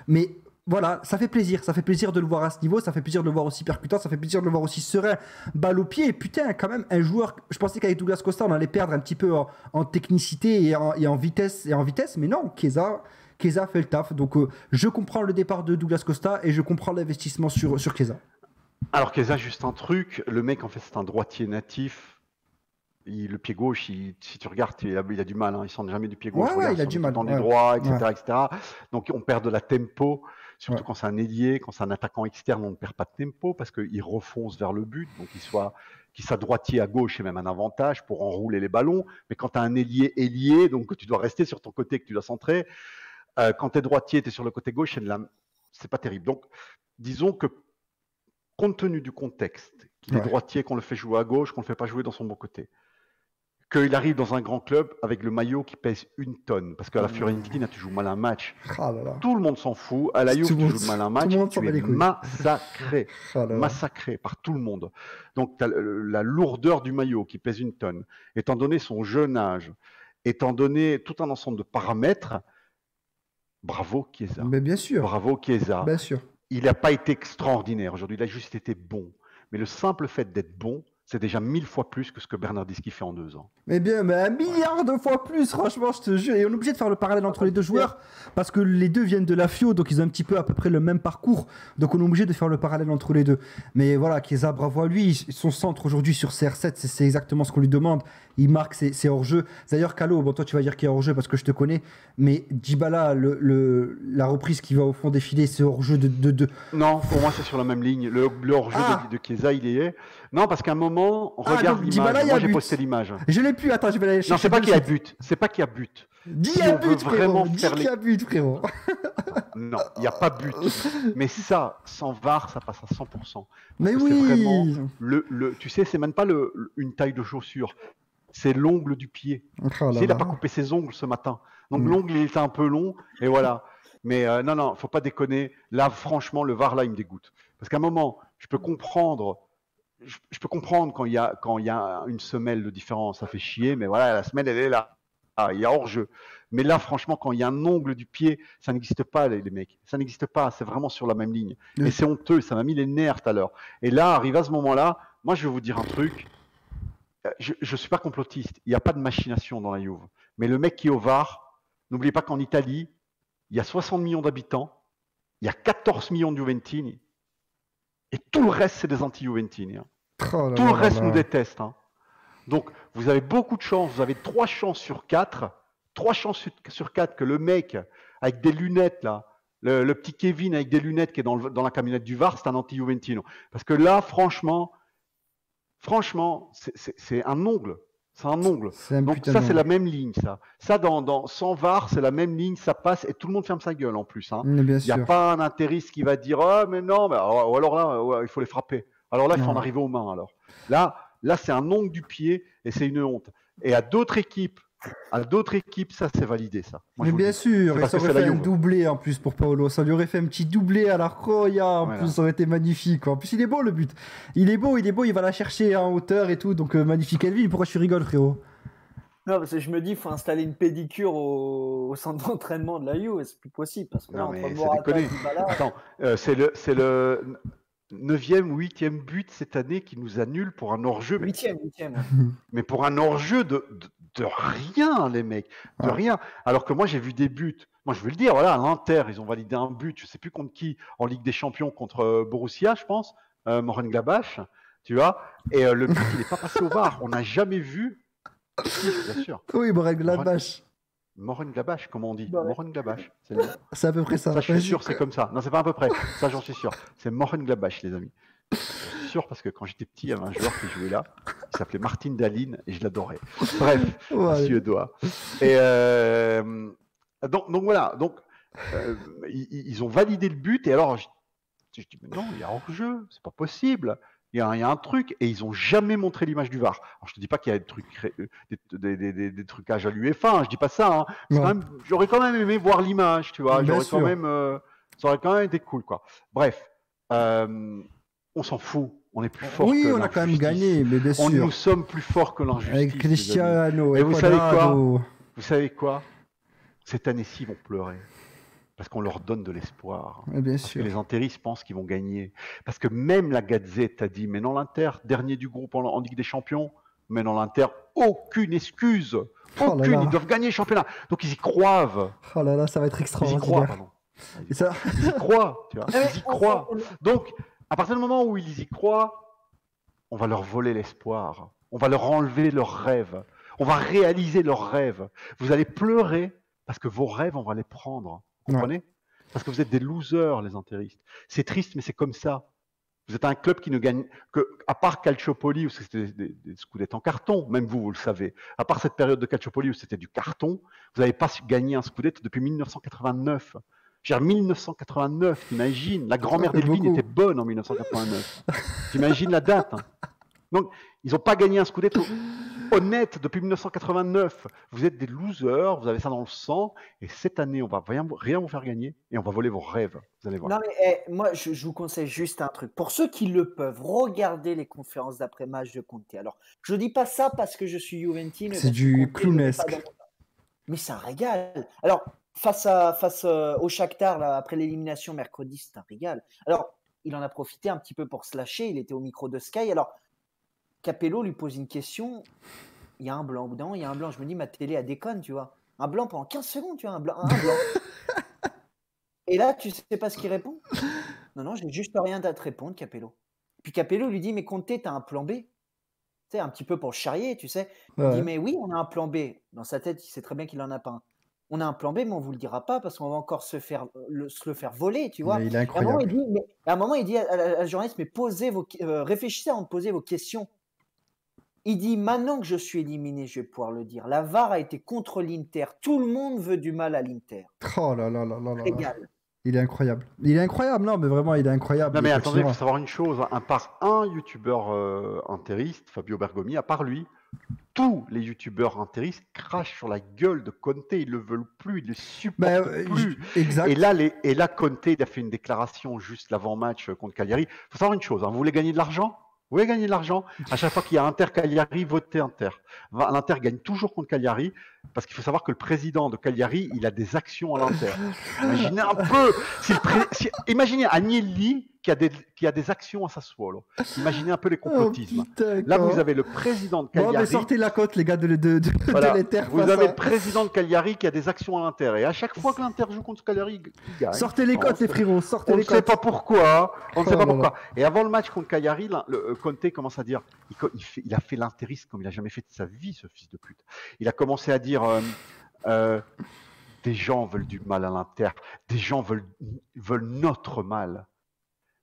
Mais voilà, ça fait plaisir. Ça fait plaisir de le voir à ce niveau. Ça fait plaisir de le voir aussi percutant. Ça fait plaisir de le voir aussi serein, balle au pied. Et putain, quand même, un joueur. Je pensais qu'avec Douglas Costa, on allait perdre un petit peu en technicité et en vitesse. Mais non, Chiesa fait le taf, donc je comprends le départ de Douglas Costa et je comprends l'investissement sur Chiesa. Alors Chiesa, juste un truc, le mec en fait c'est un droitier natif, le pied gauche, si tu regardes, il a du mal, hein. Il sent jamais du pied gauche, il a du mal, du droit, etc. Donc on perd de la tempo, surtout quand c'est un ailier, quand c'est un attaquant externe, on ne perd pas de tempo parce qu'il refonce vers le but, donc qu'il soit droitier à gauche, c'est même un avantage pour enrouler les ballons, mais quand tu as un ailier, donc tu dois rester sur ton côté, que tu dois centrer, quand tu es droitier, tu es sur le côté gauche, c'est pas terrible. Donc, disons que, compte tenu du contexte, qu'il est droitier, qu'on le fait jouer à gauche, qu'on ne le fait pas jouer dans son bon côté, qu'il arrive dans un grand club avec le maillot qui pèse 1 tonne, parce qu'à la Fiorentina, tu joues mal un match. Tout le monde s'en fout. À la Juve, tu joues mal un match, tu es massacré par tout le monde. Donc, tu as la lourdeur du maillot qui pèse 1 tonne. Étant donné son jeune âge, étant donné tout un ensemble de paramètres, bravo Chiesa. Mais bien sûr. Bravo Chiesa. Bien sûr. Il n'a pas été extraordinaire aujourd'hui, il a juste été bon. Mais le simple fait d'être bon, c'est déjà 1000 fois plus que ce que Bernardeschi fait en 2 ans. Mais bien, mais 1 milliard de fois plus, franchement, je te jure. Et on est obligé de faire le parallèle entre les deux joueurs parce que les deux viennent de la FIO, donc ils ont un petit peu à peu près le même parcours. Donc on est obligé de faire le parallèle entre les deux. Mais voilà, Chiesa, bravo à lui. Son centre aujourd'hui sur CR7, c'est exactement ce qu'on lui demande. Il marque ses hors-jeu. D'ailleurs, Calo, bon, toi tu vas dire qu'il est hors-jeu parce que je te connais, mais Dybala, la reprise qui va au fond défiler, c'est hors-jeu de... Non, pour moi c'est sur la même ligne. Le hors-jeu de Chiesa, il y est. Non, parce qu'à un moment, regarde l'image. Moi j'ai posté l'image. Je l'ai plus, attends, je vais aller chercher. Non, c'est pas qu'il y a but. C'est pas qu'il y a but. Dis qu'il y a but, frérot. Non, il n'y a pas but. Mais ça, sans VAR, ça passe à 100%. Mais oui. C'est vraiment tu sais, c'est même pas une taille de chaussure. C'est l'ongle du pied. Tu sais, il n'a pas coupé ses ongles ce matin. Donc l'ongle, il était un peu long. Et voilà. Mais non, faut pas déconner. Là, franchement, le VAR, là, il me dégoûte. Parce qu'à un moment, je peux comprendre quand il y a une semelle de différence, ça fait chier, mais voilà, la semelle, elle est là. Ah, il y a hors-jeu. Mais là, franchement, quand il y a un ongle du pied, ça n'existe pas, les mecs. Ça n'existe pas, c'est vraiment sur la même ligne. Et c'est honteux, ça m'a mis les nerfs tout à l'heure. Et là, arrivé à ce moment-là, moi, je vais vous dire un truc. Je ne suis pas complotiste, il n'y a pas de machination dans la Juve. Mais le mec qui est au VAR, n'oubliez pas qu'en Italie, il y a 60 millions d'habitants, il y a 14 millions de Juventini, et tout le reste, c'est des anti-Juventini. Hein. Oh Tout le reste nous déteste. Hein. Donc, vous avez beaucoup de chance, vous avez 3 chances sur 4, 3 chances sur 4 que le mec avec des lunettes, là, le petit Kevin avec des lunettes qui est dans la camionnette du VAR, c'est un anti-Juventino. Parce que là, franchement, c'est un ongle. C'est un ongle. Donc ça, c'est la même ligne, ça. Ça, sans VAR, c'est la même ligne, ça passe et tout le monde ferme sa gueule en plus. Hein. Il n'y a pas un intériste qui va dire « Ah, mais non, ou alors là, il faut les frapper. » Alors là, il faut en arriver aux mains. Alors. Là, c'est un ongle du pied et c'est une honte. Et à d'autres équipes, ça, c'est validé, ça. Moi, mais bien sûr, ça aurait fait un doublé en plus pour Paolo. Ça lui aurait fait un petit doublé à la Roya. En plus, ça aurait été magnifique. En plus, il est beau le but. Il est beau, il va la chercher en hauteur et tout. Donc, magnifique. Elvin, pourquoi tu rigoles, frérot? Non, parce que je me dis, il faut installer une pédicure au centre d'entraînement de la U. C'est plus possible. Parce que non, mais c'est déconné. Attends, c'est le 9e ou 8e but cette année qui nous annule pour un hors-jeu. 8e. Mais pour un hors-jeu de rien, les mecs. De rien. Alors que moi, j'ai vu des buts. Moi, je veux le dire, voilà, à l'Inter, ils ont validé un but, je ne sais plus contre qui, en Ligue des Champions, contre Borussia, je pense, Mönchengladbach, tu vois. Et le but, il n'est pas passé au VAR. On n'a jamais vu. Si, bien sûr. Oui, Mönchengladbach. Mönchengladbach, comment on dit Mönchengladbach. C'est à peu près ça. Ça, je suis sûr, c'est comme ça. Non, c'est pas à peu près. Ça, j'en suis sûr. C'est Mönchengladbach, les amis. Je suis sûr parce que quand j'étais petit, il y avait un joueur qui jouait là. Il s'appelait Martin Dahlin et je l'adorais. Bref, suédois. Et donc voilà. Donc ils ont validé le but et alors je dis mais non, il y a hors-jeu, c'est pas possible. Il y a un truc et ils ont jamais montré l'image du VAR. Alors je te dis pas qu'il y a des trucages à l'UEFA, hein, je dis pas ça. Hein. J'aurais quand même aimé voir l'image, tu vois. Ça aurait quand même été cool, quoi. Bref, on s'en fout. On est plus fort que l'injustice. Oui, on a quand même gagné, mais bien sûr. Nous sommes plus forts que l'injustice. Avec Cristiano et vous savez quoi? Cette année-ci, ils vont pleurer. Parce qu'on leur donne de l'espoir. Bien sûr. Et les intéristes pensent qu'ils vont gagner. Parce que même la Gazette a dit, mais non, l'Inter, dernier du groupe en Ligue des Champions, mais non, l'Inter, aucune excuse. Aucune, ils doivent gagner le championnat. Donc ils y croient. Oh là là, ça va être extraordinaire. Ils y croient, pardon. Ils y croient, tu vois. Ils y croient. Donc, à partir du moment où ils y croient, on va leur voler l'espoir. On va leur enlever leurs rêves. On va réaliser leurs rêves. Vous allez pleurer parce que vos rêves, on va les prendre. Vous comprenez ? Parce que vous êtes des losers, les intéristes. C'est triste, mais c'est comme ça. Vous êtes un club qui ne gagne que, à part Calciopoli, où c'était des scudettes en carton, même vous le savez. À part cette période de Calciopoli où c'était du carton, vous n'avez pas gagné un scudetto depuis 1989. Genre 1989, t'imagines? La grand-mère d'Elvin était bonne en 1989. T'imagines la date, hein. Donc, ils n'ont pas gagné un scudetto honnête depuis 1989. Vous êtes des losers, vous avez ça dans le sang, et cette année, on va rien vous faire gagner, et on va voler vos rêves. Vous allez voir. Non, mais moi, je vous conseille juste un truc. Pour ceux qui le peuvent, regardez les conférences d'après-match de Conte. Alors, je ne dis pas ça parce que je suis Juventino. C'est du clownesque. Mais c'est un régal. Alors, face au Shakhtar, là, après l'élimination mercredi, c'est un régal. Alors, il en a profité un petit peu pour se lâcher. Il était au micro de Sky. Alors, Capello lui pose une question. Il y a un blanc. Au bout d'un moment, il y a un blanc. Je me dis, ma télé, elle déconne, tu vois. Un blanc pendant 15 secondes, tu vois, un blanc. Et là, tu sais pas ce qu'il répond? Non, j'ai juste rien à te répondre, Capello. Puis Capello lui dit, mais Conte, t'as un plan B? Tu sais, un petit peu pour le charrier, tu sais. Il dit, mais oui, on a un plan B. Dans sa tête, il sait très bien qu'il en a pas un. On a un plan B, mais on vous le dira pas parce qu'on va encore se le faire voler, tu vois. Mais il est incroyable. À un moment, il dit à la journaliste, mais réfléchissez avant de poser vos questions. Il dit, maintenant que je suis éliminé, je vais pouvoir le dire. La VAR a été contre l'Inter. Tout le monde veut du mal à l'Inter. Oh là là là là là. Régal. Il est incroyable. Il est incroyable, non, mais vraiment, il est incroyable. Non, mais attendez, il faut savoir une chose. À part un youtubeur interiste, Fabio Bergomi, à part lui, tous les youtubeurs intéristes crachent sur la gueule de Conte, ils le veulent plus, ils le supportent plus. Exact. Et là, Conte, il a fait une déclaration juste l'avant-match contre Cagliari. Il faut savoir une chose, hein, vous voulez gagner de l'argent? Vous voulez gagner de l'argent? À chaque fois qu'il y a Inter-Cagliari, votez Inter. L'Inter gagne toujours contre Cagliari, parce qu'il faut savoir que le président de Cagliari, il a des actions à l'Inter. Imaginez un peu, imaginez Agnelli qui a des actions à Sassuolo. Imaginez un peu les complotismes. Là, vous avez le président de Cagliari. Bon, mais sortez la cote, les gars, de l'Inter. Vous avez le président de Cagliari qui a des actions à l'Inter. Et à chaque fois que l'Inter joue contre Cagliari, il gagne. Sortez les cotes, les frérots. Sortez les cotes. On ne sait pas pourquoi. On ne sait pas pourquoi. Et avant le match contre Cagliari, Conte commence à dire, il a fait l'intérisme comme il n'a jamais fait de sa vie, ce fils de pute. Il a commencé à dire, des gens veulent du mal à l'Inter, des gens veulent notre mal.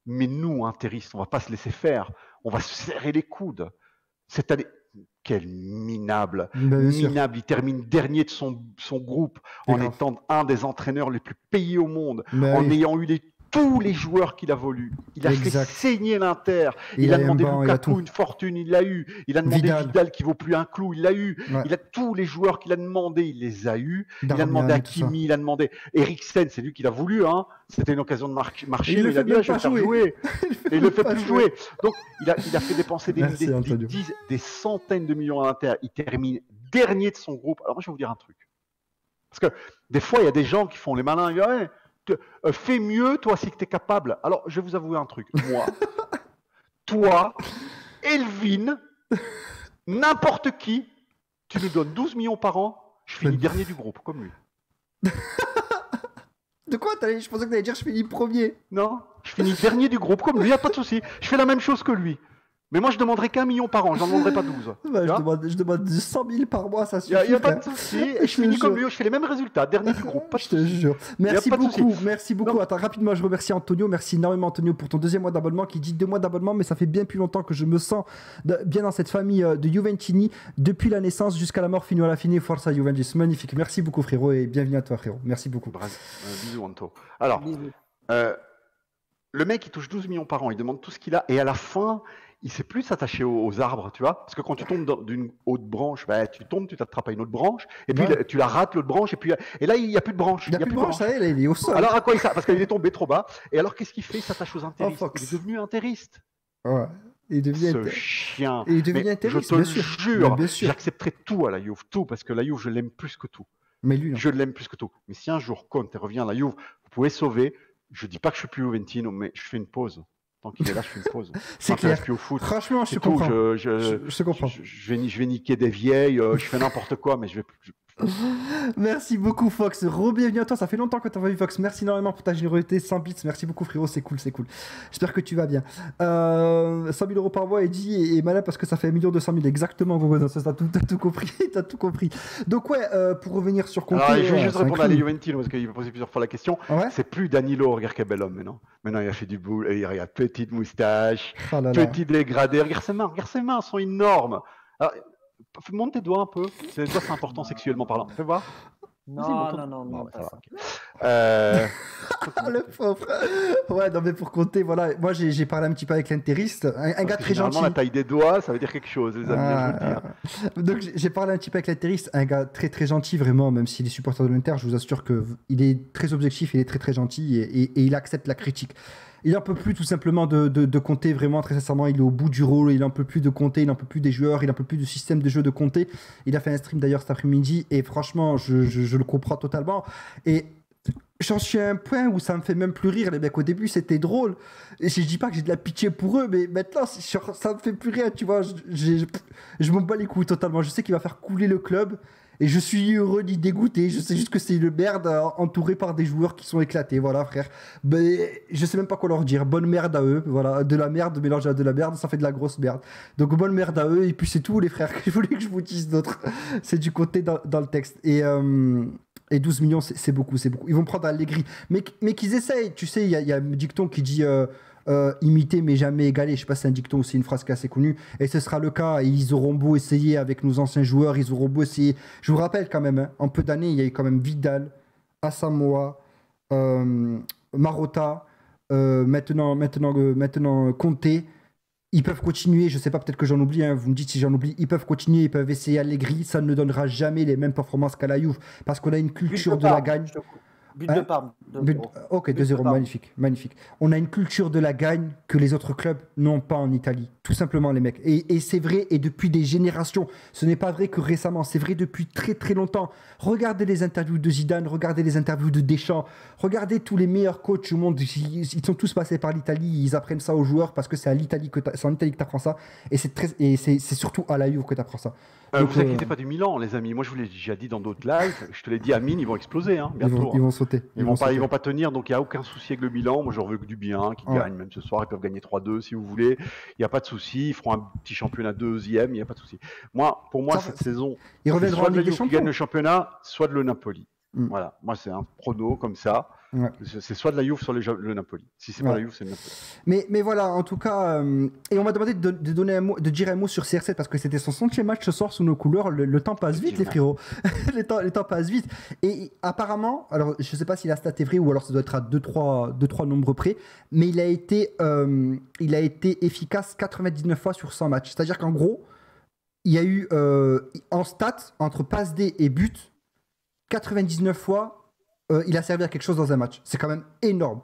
Mais nous, intéristes, on ne va pas se laisser faire. On va se serrer les coudes. Cette année, quel minable. Minable. Il termine dernier de son groupe en étant un des entraîneurs les plus payés au monde, en ayant eu tous les joueurs qu'il a voulu. Il a fait saigner l'Inter. Il a demandé Lukaku une fortune, il l'a eu. Il a demandé Vidal qui vaut plus un clou, il l'a eu. Ouais. Il a tous les joueurs qu'il a demandé, il les a eus. Il a demandé Hakimi, il a demandé Eriksen, c'est lui qui l'a voulu. Hein. C'était une occasion de marcher, mais il a dit je vais faire jouer. Et il ne le fait plus jouer. Donc il a fait dépenser des centaines de millions à l'Inter. Il termine dernier de son groupe. Alors moi je vais vous dire un truc. Parce que des fois il y a des gens qui font les malins. Ils disent, fais mieux, toi, si tu es capable. Alors, je vais vous avouer un truc. Moi, toi, Elvin, n'importe qui, tu nous donnes 12 millions par an, je finis dernier du groupe, comme lui. De quoi? Je pensais que tu allais dire je finis premier. Non, je finis dernier du groupe, comme lui, il n'y a pas de souci. Je fais la même chose que lui. Mais moi, je demanderais qu'1 million par an, j'en demanderais pas 12. Je demande 100 000 par mois, ça suffit. Il n'y a pas de souci. Et je finis comme lui, je fais les mêmes résultats, dernier du groupe. Je te jure. Merci beaucoup. Attends, rapidement, je remercie Antonio. Merci énormément, Antonio, pour ton 2e mois d'abonnement qui dit 2 mois d'abonnement, mais ça fait bien plus longtemps que je me sens bien dans cette famille de Juventini, depuis la naissance jusqu'à la mort, fino alla fine, forza Juventus. Magnifique. Merci beaucoup, frérot, et bienvenue à toi, frérot. Merci beaucoup. Bisous, Anto. Alors, le mec, il touche 12 millions par an, il demande tout ce qu'il a, et à la fin, il ne sait plus s'attacher aux arbres, tu vois. Parce que quand tu tombes d'une haute branche, tu tombes, tu t'attrapes à une autre branche, et puis tu la rates, l'autre branche, et là, il n'y a plus de branche. Il n'y a plus de branche, ça y est, il est au sol. Alors, à quoi il s'attache? Parce qu'il est tombé trop bas. Et alors, qu'est-ce qu'il fait? Il s'attache aux intéristes. Il est devenu interiste. Ouais. Ce chien. Et il devient interiste, je te jure, j'accepterai tout à la Juve, tout, parce que la Juve, je l'aime plus que tout. Mais lui, non. Je l'aime plus que tout. Mais si un jour Conte revient à la Juve, vous pouvez sauver. Je ne dis pas que je suis plus Juventino, mais je fais une pause. Tant qu'il est là, je fais une pause. C'est clair. Plus au foot. Franchement, je te comprends. Je comprends. Je vais niquer des vieilles, je fais n'importe quoi, mais je vais plus. Merci beaucoup, Fox. Re-bienvenue à toi. Ça fait longtemps que tu as vu, Fox. Merci énormément pour ta générosité. 100 bits. Merci beaucoup, frérot. C'est cool. J'espère que tu vas bien. 100 000 euros par mois, Eddie, et malade parce que ça fait 1 200 000. Exactement, Gogo. T'as tout compris. T'as tout compris. Donc, ouais, pour revenir sur Conte. Alors, je vais juste répondre à les Juventino parce qu'il m'a posé plusieurs fois la question. Ouais, c'est plus Danilo. Regarde quel bel homme, mais non. Maintenant, il a fait du boule. Il a petite moustache, petit dégradé. Regarde ses mains. Regarde ses mains. Elles sont énormes. Alors, monte tes doigts un peu. Les doigts, c'est important sexuellement parlant. Fais voir. Non, pas ça. Le pauvre. Ouais, non, mais pour compter, voilà. Moi, j'ai parlé un petit peu avec l'interiste. Un gars très gentil. La taille des doigts, ça veut dire quelque chose, les amis. Je veux dire. Donc, j'ai parlé un petit peu avec l'interiste. Un gars très, très gentil, vraiment. Même s'il est supporter de l'Inter, je vous assure qu'il est très objectif, il est très, très gentil et il accepte la critique. Il n'en peut plus tout simplement de compter, vraiment très sincèrement, il est au bout du rôle, il n'en peut plus de compter, il n'en peut plus des joueurs, il n'en peut plus du système de jeu de compter. Il a fait un stream d'ailleurs cet après-midi et franchement, je le comprends totalement. Et j'en suis à un point où ça me fait même plus rire, les mecs. Au début, c'était drôle. Et je dis pas que j'ai de la pitié pour eux, mais maintenant, ça me fait plus rire, tu vois. Je m'en bats les couilles totalement. Je sais qu'il va faire couler le club. Et je suis heureux ni dégoûté. Je sais juste que c'est une merde entourée par des joueurs qui sont éclatés. Voilà, frère. Mais je sais même pas quoi leur dire. Bonne merde à eux. Voilà, de la merde mélangée à de la merde, ça fait de la grosse merde. Donc bonne merde à eux. Et puis c'est tout, les frères. Je voulais que je vous dise d'autres. C'est du côté dans le texte. Et 12 millions, c'est beaucoup, c'est beaucoup. Ils vont prendre Allegri. Mais qu'ils essayent. Tu sais, il y a un dicton qui dit... imiter mais jamais égaler, je sais pas si c'est un dicton ou c'est une phrase qui est assez connue, et ce sera le cas. Ils auront beau essayer avec nos anciens joueurs, ils auront beau essayer, je vous rappelle quand même, en peu d'années il y a eu quand même Vidal, Asamoah, Marotta, maintenant Conte, Ils peuvent continuer, je sais pas, peut-être que j'en oublie, hein, vous me dites si j'en oublie, ils peuvent continuer, ils peuvent essayer Allegri, ça ne donnera jamais les mêmes performances qu'à la Juve, parce qu'on a une culture de la gagne. But de Parme, 2-0. Ok, But de 2-0, Parme. magnifique, magnifique. On a une culture de la gagne que les autres clubs n'ont pas en Italie, tout simplement les mecs. Et c'est vrai, et depuis des générations, ce n'est pas vrai que récemment, c'est vrai depuis très très longtemps. Regardez les interviews de Zidane, regardez les interviews de Deschamps, regardez tous les meilleurs coachs au monde, ils sont tous passés par l'Italie, ils apprennent ça aux joueurs parce que c'est en Italie que tu apprends ça, et c'est surtout à la Juve que tu apprends ça. Donc, vous inquiétez pas du Milan, les amis. Moi, je vous l'ai déjà dit dans d'autres lives. Je te l'ai dit, Amine, ils vont exploser bientôt. Ils vont sauter. Ils vont pas tenir, donc il n'y a aucun souci avec le Milan. Moi, j'en veux que du bien, qu'ils gagnent même ce soir. Ils peuvent gagner 3-2 si vous voulez. Il n'y a pas de souci. Ils feront un petit championnat deuxième, il n'y a pas de souci. Pour moi, cette saison, ils reviendront soit en de la Ligue des Juve qui Champions. gagne le championnat, soit de le Napoli. Voilà, moi c'est un prono comme ça. Ouais. C'est soit de la Juve, soit le Napoli. Si c'est pas la Juve, c'est le Napoli. Mais voilà, en tout cas, et on m'a demandé de dire un mot sur CR7 parce que c'était son 100e match ce soir sous nos couleurs. Le temps passe vite, les frérots. le temps passe vite. Et apparemment, alors je sais pas si la stat est vraie ou alors ça doit être à 2-3 nombres près, mais il a été efficace 99 fois sur 100 matchs. C'est-à-dire qu'en gros, il y a eu en stats entre passe D et but 99 fois. Il a servi à quelque chose dans un match. C'est quand même énorme.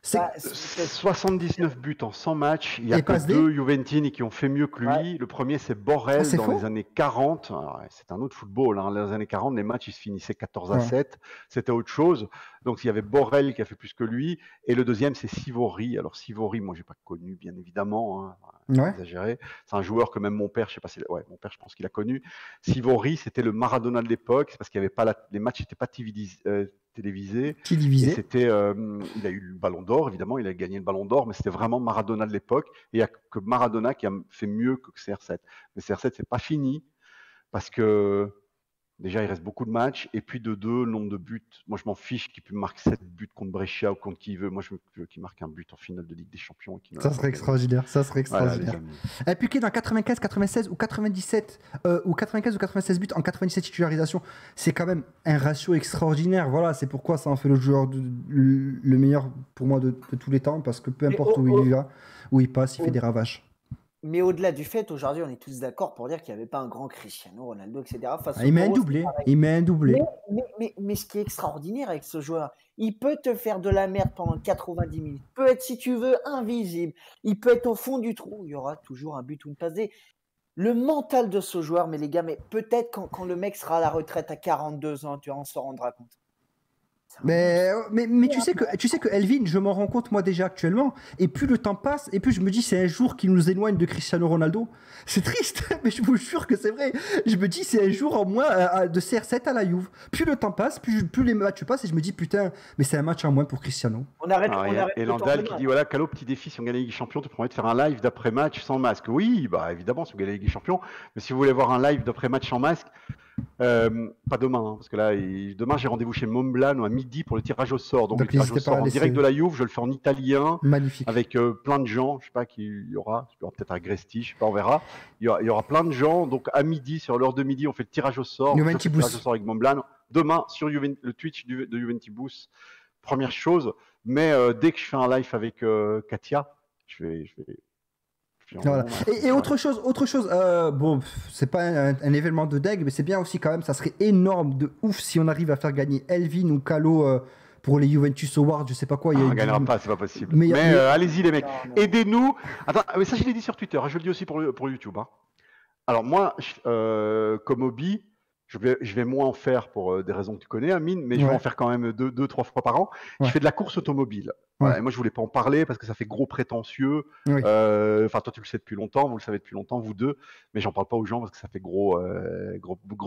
79 buts en 100 matchs. Il y a que 2 Juventini qui ont fait mieux que lui. Ouais. Le premier, c'est Borrell dans les années 40. C'est un autre football. Dans les années 40, les matchs, ils se finissaient 14-7. C'était autre chose. Donc, il y avait Borrell qui a fait plus que lui. Et le deuxième, c'est Sivori. Alors, Sivori, moi, je n'ai pas connu, bien évidemment. Exagéré. C'est un joueur que même mon père, je sais pas si, mon père, je pense qu'il a connu. Sivori, c'était le Maradona de l'époque, parce qu'il y avait pas les matchs n'étaient pas télévisés. Et c'était, il a eu le Ballon d'Or, évidemment, il a gagné le Ballon d'Or, mais c'était vraiment Maradona de l'époque. Et il n'y a que Maradona qui a fait mieux que CR7. Mais CR7, c'est pas fini, parce que déjà, il reste beaucoup de matchs. Et puis, de deux, le nombre de buts. Moi, je m'en fiche qu'il puisse marquer 7 buts contre Brescia ou contre qui il veut. Moi, je veux qu'il marque un but en finale de Ligue des Champions. Ça serait extraordinaire. Voilà, et puis, dans 95, 96 ou 97, ou 95 ou 96 buts en 97 titularisations, c'est quand même un ratio extraordinaire. Voilà, c'est pourquoi ça en fait le joueur le meilleur pour moi de tous les temps. Parce que peu importe où il va, où il passe, il fait des ravages. Mais au-delà du fait, aujourd'hui, on est tous d'accord pour dire qu'il n'y avait pas un grand Cristiano Ronaldo, etc. Il met un doublé. Mais ce qui est extraordinaire avec ce joueur, il peut te faire de la merde pendant 90 minutes. Il peut être, si tu veux, invisible. Il peut être au fond du trou. Il y aura toujours un but ou une passe D. Le mental de ce joueur, mais les gars, mais peut-être quand le mec sera à la retraite à 42 ans, on s'en rendra compte. Mais tu sais que Elvin, je m'en rends compte moi déjà actuellement, et plus le temps passe, et plus je me dis c'est un jour qui nous éloigne de Cristiano Ronaldo. C'est triste, mais je vous jure que c'est vrai. Je me dis c'est un jour en moins de CR7 à la Juve. Plus le temps passe, plus les matchs passent, et je me dis putain, mais c'est un match en moins pour Cristiano. On arrête. Et Landal qui dit voilà, Calo, petit défi, si on gagne la Ligue des Champions, tu promets de faire un live d'après-match sans masque. Oui, bah évidemment, si on gagne la Ligue des Champions, mais si vous voulez voir un live d'après-match sans masque, pas demain, parce que là, demain j'ai rendez-vous chez Montblanc à midi pour le tirage au sort. Donc le tirage au sort en direct de la Juve, je le fais en italien. Magnifique. Avec plein de gens. Je sais pas qui il y aura. Il y aura peut-être un Gresti, je sais pas, on verra. Il y aura plein de gens. Donc à midi, sur l'heure de midi, on fait le tirage au sort. On fait le tirage au sort avec Montblanc. Demain sur le Twitch de Juventibus. Première chose. Mais dès que je fais un live avec Katia, je vais voilà. Et autre chose, bon, c'est pas un événement de dingue, mais c'est bien aussi quand même, ça serait énorme de ouf si on arrive à faire gagner Elvin ou Calo pour les Juventus Awards, je sais pas quoi. On gagnera pas, c'est pas possible. Mais allez-y les mecs, aidez-nous. Attends, mais ça je l'ai dit sur Twitter, je le dis aussi pour YouTube. Alors moi, comme hobby, je vais moins en faire pour des raisons que tu connais, Amine, mais je vais en faire quand même 2-3 fois par an. Je fais de la course automobile. Voilà, et moi, je voulais pas en parler parce que ça fait gros prétentieux. Enfin, toi, tu le sais depuis longtemps, vous le savez depuis longtemps, vous deux, mais j'en parle pas aux gens parce que ça fait gros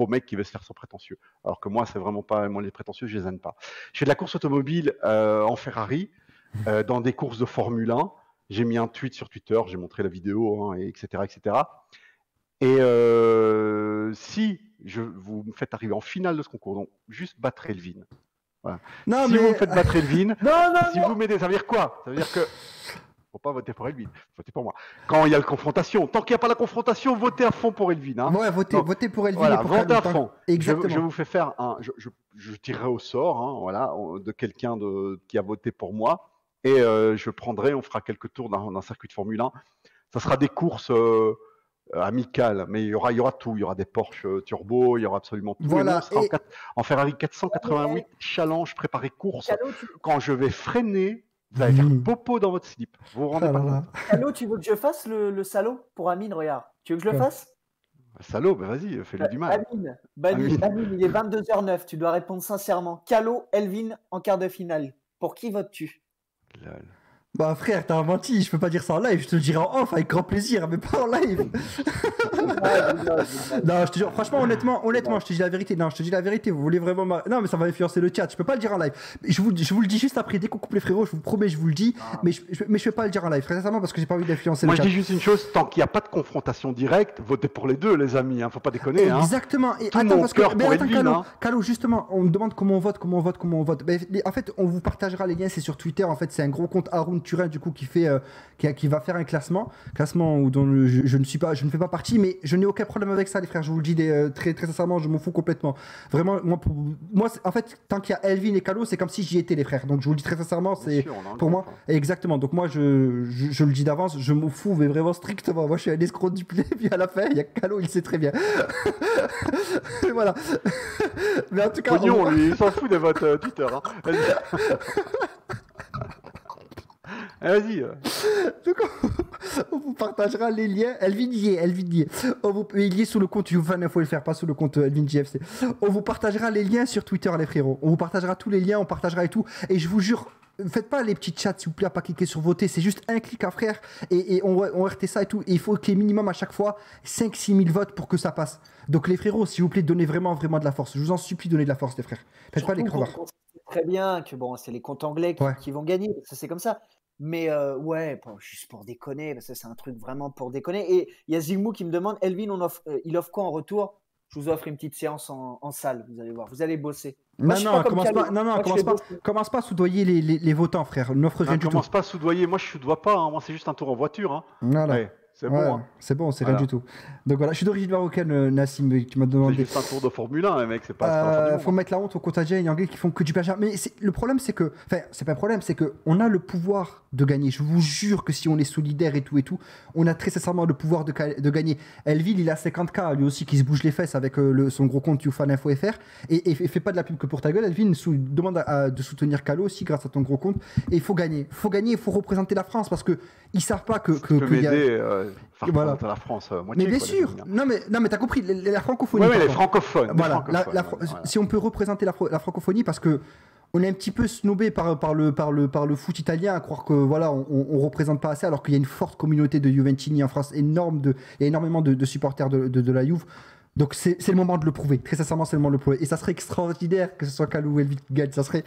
mec qui veut se faire sans prétentieux. Alors que moi, c'est vraiment pas, moi, les prétentieux, je les aime pas. Je fais de la course automobile en Ferrari, dans des courses de Formule 1. J'ai mis un tweet sur Twitter, j'ai montré la vidéo, etc., etc. Et si vous me faites arriver en finale de ce concours, donc juste battre Elvin. Voilà. Non, si mais... vous me faites battre Elvin, si non. vous m'aidez, ça veut dire quoi? Ça veut dire que faut pas voter pour Elvin, votez pour moi. Quand il y a la confrontation, tant qu'il n'y a pas la confrontation, votez à fond pour Elvin. Ouais, votez pour Elvin. Voilà, et pour votez à fond. Exactement. Je vous fais faire je tirerai au sort, voilà, de quelqu'un qui a voté pour moi. Et je prendrai, on fera quelques tours dans un circuit de Formule 1. Ça sera des courses amicales, mais il y aura tout. Il y aura des Porsche Turbo, il y aura absolument tout. Voilà. Et nous, on sera en Ferrari 488 Challenge préparé course. Quand je vais freiner, vous allez faire popo dans votre slip. Vous vous rendez pas compte? Calo, tu veux que je fasse le salaud pour Amine? Regarde. Tu veux que je le fasse? Salaud, bah vas-y, fais-lui du mal. Amine, il est 22h09. Tu dois répondre sincèrement. Calo, Elvin en quart de finale. Pour qui votes-tu? Bah frère, t'as menti, je peux pas dire ça en live, je te le dirai en off avec grand plaisir, mais pas en live. Non, je te jure, franchement, honnêtement, je te dis la vérité. Non, je te dis la vérité, vous voulez vraiment Non, mais ça va influencer le chat, je peux pas le dire en live. Je vous le dis juste après, dès qu'on coupe les frérots, je vous promets, je vous le dis, mais je peux pas le dire en live, très sincèrement, parce que j'ai pas envie d'influencer le chat. Moi, je dis juste une chose, tant qu'il n'y a pas de confrontation directe, votez pour les deux, les amis, hein, faut pas déconner. Exactement, et tout attends, parce que, Calo, justement, on me demande comment on vote. Mais, en fait, on vous partagera les liens, c'est sur Twitter, en fait, c'est un gros compte Haroun Turin, du coup, qui va faire un classement dont je ne fais pas partie, mais je n'ai aucun problème avec ça, les frères. Je vous le dis très, très sincèrement, je m'en fous complètement. Vraiment, moi, en fait, tant qu'il y a Elvin et Calo, c'est comme si j'y étais, les frères. Donc je vous le dis très sincèrement, c'est pour moi. Exactement. Donc moi, je le dis d'avance, je m'en fous, mais vraiment strictement. Moi, je suis un escroc du play, puis à la fin, il y a Calo, il sait très bien. Voilà. Mais en tout cas, Pognon, lui, il s'en fout de votre Twitter. Hein. Vas-y. Donc, on vous partagera les liens. Elvin y est. Il y est sous le compte YouFan, il faut le faire, pas sous le compte Elvin JFC. On vous partagera les liens sur Twitter, les frérots. On vous partagera tous les liens, on partagera et tout. Et je vous jure, faites pas les petits chats, s'il vous plaît, à pas cliquer sur voter. C'est juste un clic à frère. Et on RT ça et tout. Et il faut qu'il y ait minimum à chaque fois 5-6 000 votes pour que ça passe. Donc les frérots, s'il vous plaît, donnez vraiment de la force. Je vous en supplie, donnez de la force, les frères. Faites pas les crevards. Très bien que bon, c'est les comptes anglais qui vont gagner. Ça, c'est comme ça. Mais juste pour déconner, parce que c'est un truc vraiment pour déconner. Et il y a Zilmou qui me demande, Elvin, il offre quoi en retour? Je vous offre une petite séance en salle, vous allez voir, vous allez bosser. Commence pas à soudoyer les votants, frère. N'offre rien du tout. Commence pas à soudoyer, moi je soudoie pas, hein. Moi c'est juste un tour en voiture. Hein. Voilà. Ouais. C'est bon. Hein. C'est bon, c'est rien du tout. Donc voilà, je suis d'origine marocaine, Nassim, qui m'a demandé. C'est juste un tour de Formule 1, mec, c'est pas. Faut mettre la honte aux contagions et anglais qui font que du plagiat. Mais le problème, c'est que. Enfin, c'est pas un problème, c'est qu'on a le pouvoir de gagner. Je vous jure que si on est solidaire et tout, on a très sincèrement le pouvoir de gagner. Elville, il a 50K, lui aussi, qui se bouge les fesses avec son gros compte YouFanInfo.fr. Et fait pas de la pub que pour ta gueule, Elville. Demande de soutenir Calo aussi grâce à ton gros compte. Et il faut gagner. Il faut représenter la France parce que ils savent pas que. Faire représenter la France moitié. Mais bien sûr. Non mais t'as compris, la francophonie. Oui, les francophones. Voilà. Si on peut représenter la francophonie, parce que on est un petit peu snobé par le foot italien à croire que voilà on représente pas assez, alors qu'il y a une forte communauté de Juventini en France, il y a énormément de supporters de la Juve. Donc c'est le moment de le prouver. Très sincèrement, c'est le moment de le prouver. Et ça serait extraordinaire que ce soit Kalou ou Elvin qui gagne. Ça serait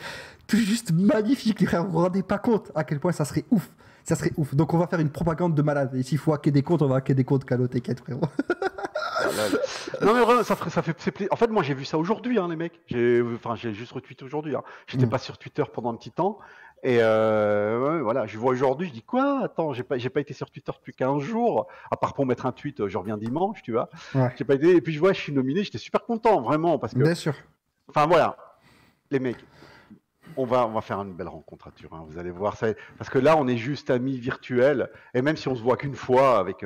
tout juste magnifique, les frères. Vous vous rendez pas compte à quel point ça serait ouf. Ça serait ouf. Donc on va faire une propagande de malade. Et s'il faut hacker des comptes, on va hacker des comptes, Kalou, t'inquiète, frérot. Non mais vraiment, ça fait en fait, moi j'ai vu ça aujourd'hui, hein, les mecs. J'ai juste retweeté aujourd'hui. Hein. J'étais pas sur Twitter pendant un petit temps. Et voilà, je vois aujourd'hui, je dis quoi? Attends, j'ai pas été sur Twitter depuis 15 jours, à part pour mettre un tweet, je reviens dimanche, tu vois. Ouais. J'ai pas été, et puis je vois, je suis nominé, j'étais super content, vraiment, parce que. Bien sûr. Enfin voilà, les mecs, on va faire une belle rencontre à Turin, vous allez voir ça, parce que là on est juste amis virtuels, et même si on se voit qu'une fois avec.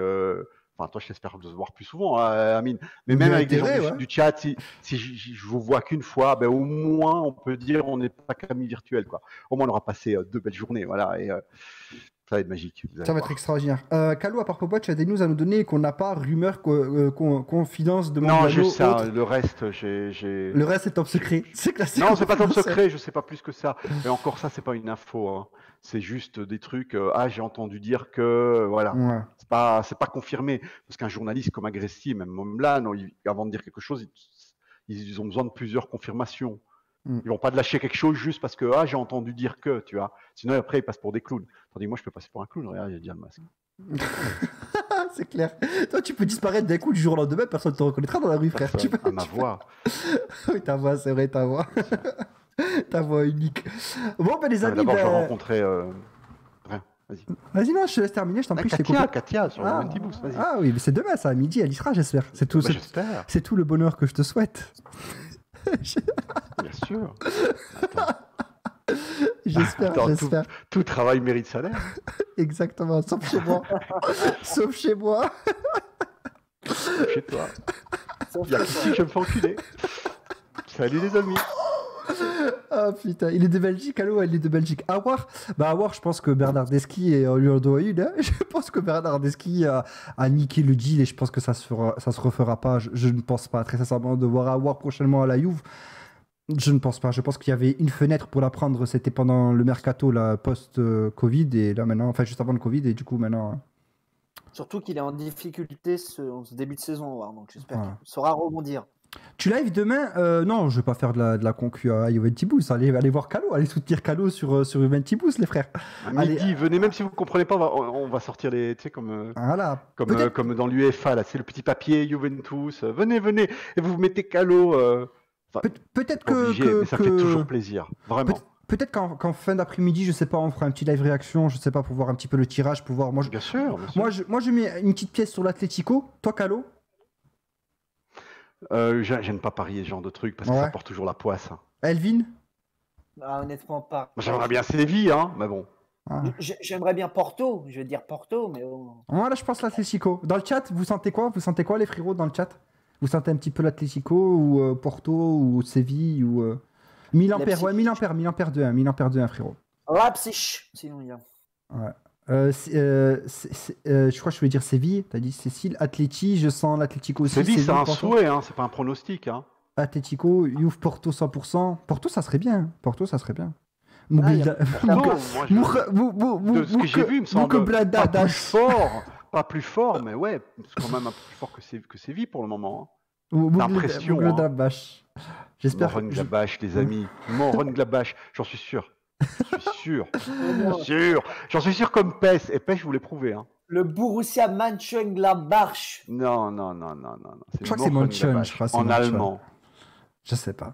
Enfin, toi, j'espère de se voir plus souvent, hein, Amine. Mais même avec des gens du chat, si je vous vois qu'une fois, ben, au moins, on peut dire on n'est pas qu'amis virtuels, quoi. Au moins, on aura passé 2 belles journées, voilà. Et ça va être magique. Ça va être extraordinaire. Kalou, à part Popote, tu as des news à nous donner qu'on n'a pas, rumeur, confidence de Non, juste ça. Le reste, j'ai. Le reste, c'est top secret. C'est classique. Non, c'est pas top secret, je sais pas plus que ça. Et encore ça, c'est pas une info. Hein. C'est juste des trucs. J'ai entendu dire que. Voilà. Ouais. C'est pas confirmé. Parce qu'un journaliste comme Agresti, même là, avant de dire quelque chose, ils ont besoin de plusieurs confirmations. Ils vont pas te lâcher quelque chose juste parce que j'ai entendu dire que, tu vois. Sinon, après, ils passent pour des clowns. Tandis que moi, je peux passer pour un clown. Regarde, j'ai déjà le masque. C'est clair. Toi, tu peux disparaître d'un coup du jour au lendemain, personne ne te reconnaîtra dans la rue, frère. Ma voix. Oui, ta voix, c'est vrai, ta voix. Ta voix unique. Bon, ben les amis. D'abord, je vais rencontrer. Vas-y, non, je te laisse terminer, je t'en prie. Katia, sur le Multiboost, vas-y. Ah oui, mais c'est demain, ça, à midi, elle y sera, j'espère. C'est tout, c'est tout le bonheur que je te souhaite. Bien sûr. Attends. J'espère, Attends, j'espère. tout travail mérite salaire. Exactement, sauf chez moi. Sauf chez moi. Chez toi. Sauf Il y a que qu'ici que je me fais enculer. Salut les amis. Ah putain, il est de Belgique, allô, il est de Belgique. Awar, Awar, je pense que Bernardeschi lui en doit une. Hein. Je pense que Bernardeschi a niqué le deal et je pense que ça se refera pas. Je ne pense pas, très sincèrement, de voir Awar prochainement à la Juve. Je ne pense pas. Je pense qu'il y avait une fenêtre pour la prendre. C'était pendant le mercato, la post-Covid et là maintenant, enfin juste avant le Covid et du coup maintenant. surtout qu'il est en difficulté en ce début de saison, War, donc j'espère Voilà. qu'il saura rebondir. Tu live demain non, je vais pas faire de la concu à Juventibus. Allez voir Calo, allez soutenir Calo sur Juventibus, les frères. À Allez. midi, venez, même si vous ne comprenez pas, on va sortir les. Tu sais, Voilà. comme dans l'UEFA, là, c'est le petit papier Juventus. Venez, et vous mettez Calo. Peut-être Pas obligé, mais ça fait toujours plaisir, vraiment. Peut-être qu'en fin d'après-midi, je sais pas, on fera un petit live réaction, je sais pas, pour voir un petit peu le tirage, pour voir. Bien sûr. Moi, je mets une petite pièce sur l'Atlético. Toi, Calo. J'aime pas parier ce genre de truc parce que ça porte toujours la poisse. Elvin. Ah, honnêtement, pas. J'aimerais bien Séville, hein, mais bon. Ah. J'aimerais bien Porto, je vais dire Porto, mais bon. Voilà, je pense l'Atlético. Dans le chat, vous sentez quoi? Vous sentez quoi, les frérots, dans le chat? Vous sentez un petit peu l'Atlético ou Porto ou Séville ou Milan Père, ouais, Milan Père 2-1, Milan Père 2-1, frérot. Leipzig, sinon il y a. Ouais. Je crois que je voulais dire Séville, t'as dit Cécile. Atleti, je sens l'Atlético aussi. Séville, c'est un Porto. souhait, hein, c'est pas un pronostic. Hein. Atlético, Juve, Porto 100%. Porto, ça serait bien. Porto, ça serait bien. Non, de ce que j'ai vu, il me semble pas plus fort, mais ouais, c'est quand même un peu plus fort que Séville pour le moment. Hein. L'impression. J'espère. Moron Glabash, les amis. Moron Glabash, j'en suis sûr. J'en suis sûr comme PES. Et PES, je vous l'ai prouvé. Hein. Le Borussia Mönchengladbach. Non. Je crois que c'est Mönchengladbach. En allemand. Je sais pas.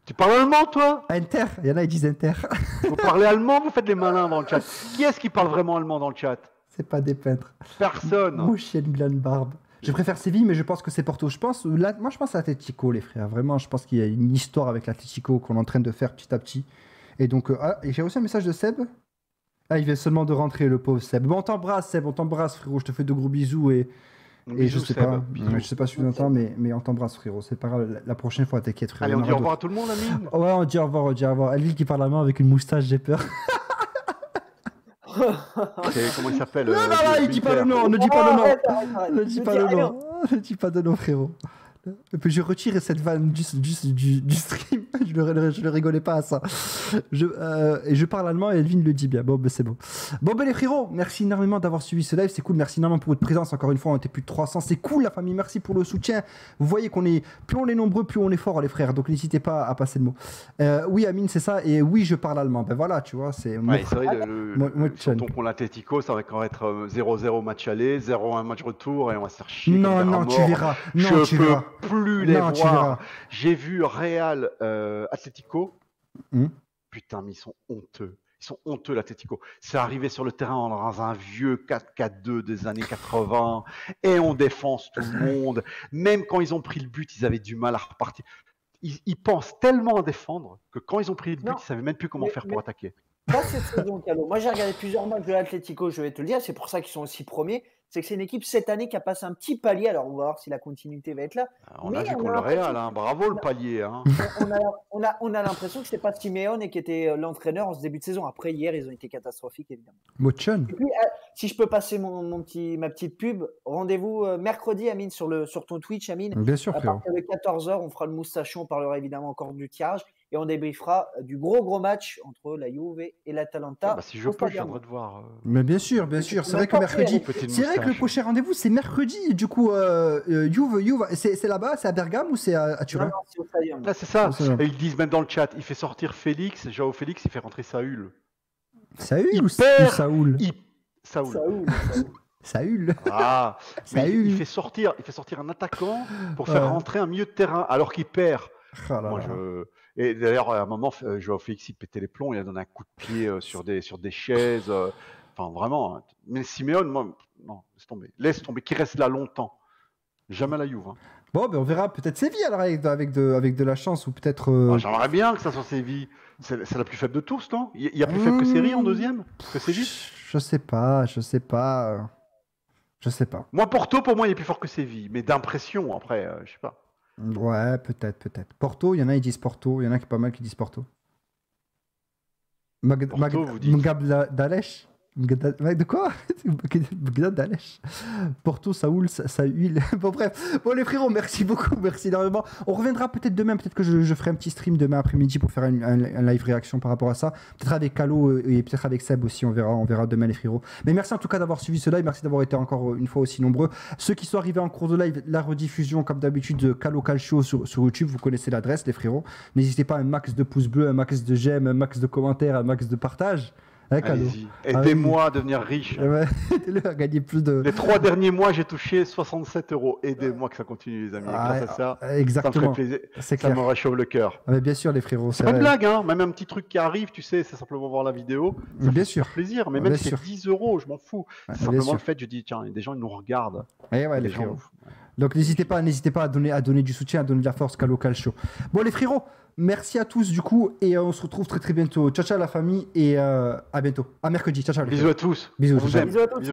Tu parles allemand, toi? Inter. Il y en a, ils disent Inter. Vous parlez allemand, vous faites les malins dans le chat. Qui est-ce qui parle vraiment allemand dans le chat? C'est pas des peintres. Personne. Mönchengladbach. Je préfère Séville, mais je pense que c'est Porto. Moi, je pense à l'Atlético, les frères. Vraiment, je pense qu'il y a une histoire avec l'Atlético qu'on est en train de faire petit à petit. Et donc, et j'ai reçu un message de Seb. Ah, il vient seulement de rentrer, le pauvre Seb. Bon, on t'embrasse, Seb, on t'embrasse, frérot. Je te fais de gros bisous et je sais pas. Je sais pas si tu entends, mais on t'embrasse, frérot. C'est pas grave. La prochaine fois, t'inquiète, frérot. Allez, on dit au revoir à tout le monde, Amine. Ouais, on dit au revoir. Elle qui parle à main avec une moustache, j'ai peur. Comment il s'appelle? Non, il dit pas le nom, ne dis pas le nom. Ne dis pas le nom. Ne dis pas de nom, frérot. Et puis je retire cette vanne du stream. Je ne rigolais pas à ça. Et je parle allemand et Elvin le dit bien. Bon, ben c'est bon. Bon, ben les frérots, merci énormément d'avoir suivi ce live. C'est cool. Merci énormément pour votre présence. Encore une fois, on était plus de 300. C'est cool, la famille. Merci pour le soutien. Vous voyez qu'on est, plus on est nombreux, plus on est fort, les frères. Donc n'hésitez pas à passer le mot. Oui, Amine, c'est ça. Et oui, je parle allemand. Ben voilà, tu vois. C'est vrai, surtout pour l'Atlético, ça va quand même être 0-0 match aller, 0-1 match retour et on va se faire chier. Non, tu verras. Non, tu verras. Plus les voir. J'ai vu Real Atlético. Putain, mais ils sont honteux. Ils sont honteux, l'Atlético. C'est arrivé sur le terrain dans un vieux 4-4-2 des années 80 et on défonce tout le monde. Même quand ils ont pris le but, ils avaient du mal à repartir. Ils pensent tellement à défendre que quand ils ont pris le but, ils ne savaient même plus comment faire pour attaquer. Pas cette saison, Calo. Moi, j'ai regardé plusieurs matchs de l'Atlético, je vais te le dire. C'est pour ça qu'ils sont aussi premiers. C'est que c'est une équipe cette année qui a passé un petit palier. Alors, on va voir si la continuité va être là. On a vu contre le Real, hein. Bravo le palier. Hein. On a l'impression que ce n'est pas Simeone qui était l'entraîneur en ce début de saison. Après, hier, ils ont été catastrophiques, évidemment. Mochon. Si je peux passer ma petite pub, rendez-vous mercredi, Amine, sur ton Twitch, Amine. Bien sûr, frérot. À partir de 14h, on fera le moustachon. On parlera évidemment encore du tirage. Et on débriefera du gros match entre la Juve et l'Atalanta. Si je peux, je viendrai te voir. Mais bien sûr. C'est vrai que mercredi. C'est vrai que le prochain rendez-vous, c'est mercredi. Et du coup, Juve, c'est là-bas, c'est à Bergame ou c'est à Turin? Non, c'est au Stadium. Là, c'est ça. Et ils disent même dans le chat, il fait sortir Félix, Joao Félix, il fait rentrer Saül. Saül ou Saoul? Saül. Ah, il fait sortir un attaquant pour faire rentrer un milieu de terrain alors qu'il perd. Et d'ailleurs, à un moment, Joao Félix, il pétait les plombs, il a donné un coup de pied sur des chaises. Enfin, vraiment. Hein. Mais Simeone, moi, non, laisse tomber. Qu'il reste là longtemps. Jamais la Juve. Hein. Bon, ben on verra peut-être Séville alors avec de la chance ou peut-être. Ah, j'aimerais bien que ça soit Séville. C'est la plus faible de tous, non? Il y a plus faible que Série en deuxième? Que Séville? Je sais pas. Je sais pas. Moi, Porto, pour moi, il est plus fort que Séville. Mais d'impression, après, je sais pas. Ouais, peut-être. Porto, il y en a, ils disent Porto. Il y en a qui pas mal qui disent Porto. Porto, vous dites. Mgabdalesh de quoi? Mgabdalesh. Porto, ça houle, ça huile. Bon, bref. Bon, les frérots, merci beaucoup. Merci énormément. On reviendra peut-être demain. Peut-être que je ferai un petit stream demain après-midi pour faire un live réaction par rapport à ça. Peut-être avec Calo et peut-être avec Seb aussi. On verra demain, les frérots. Mais merci en tout cas d'avoir suivi ce live. Merci d'avoir été encore une fois aussi nombreux. Ceux qui sont arrivés en cours de live, la rediffusion, comme d'habitude, de Calo Calcio sur YouTube. Vous connaissez l'adresse, les frérots. N'hésitez pas à un max de pouces bleus, un max de j'aime, un max de commentaires, un max de partage. Allez-y, aidez-moi à devenir riche. Aidez-le à gagner plus de. Les 3 derniers mois, j'ai touché 67 €. Aidez-moi que ça continue, les amis. Grâce à ça, exactement. ça me ferait plaisir. Ça me réchauffe le cœur. Mais bien sûr, les frérots. C'est pas une blague, hein. Même un petit truc qui arrive, tu sais, c'est simplement voir la vidéo. Ça bien fait sûr. plaisir. Mais même si c'est 10 €, je m'en fous. C'est simplement le fait, je dis, tiens, des gens, ils nous regardent. Et ouais, les frérots. Donc n'hésitez pas à donner du soutien, à donner de la force, Calo Calcio. Bon, les frérots, merci à tous du coup, et on se retrouve très très bientôt. Ciao ciao la famille, et à bientôt. À mercredi. Ciao ciao. Bisous à tous. Bisous. Bisous à tous.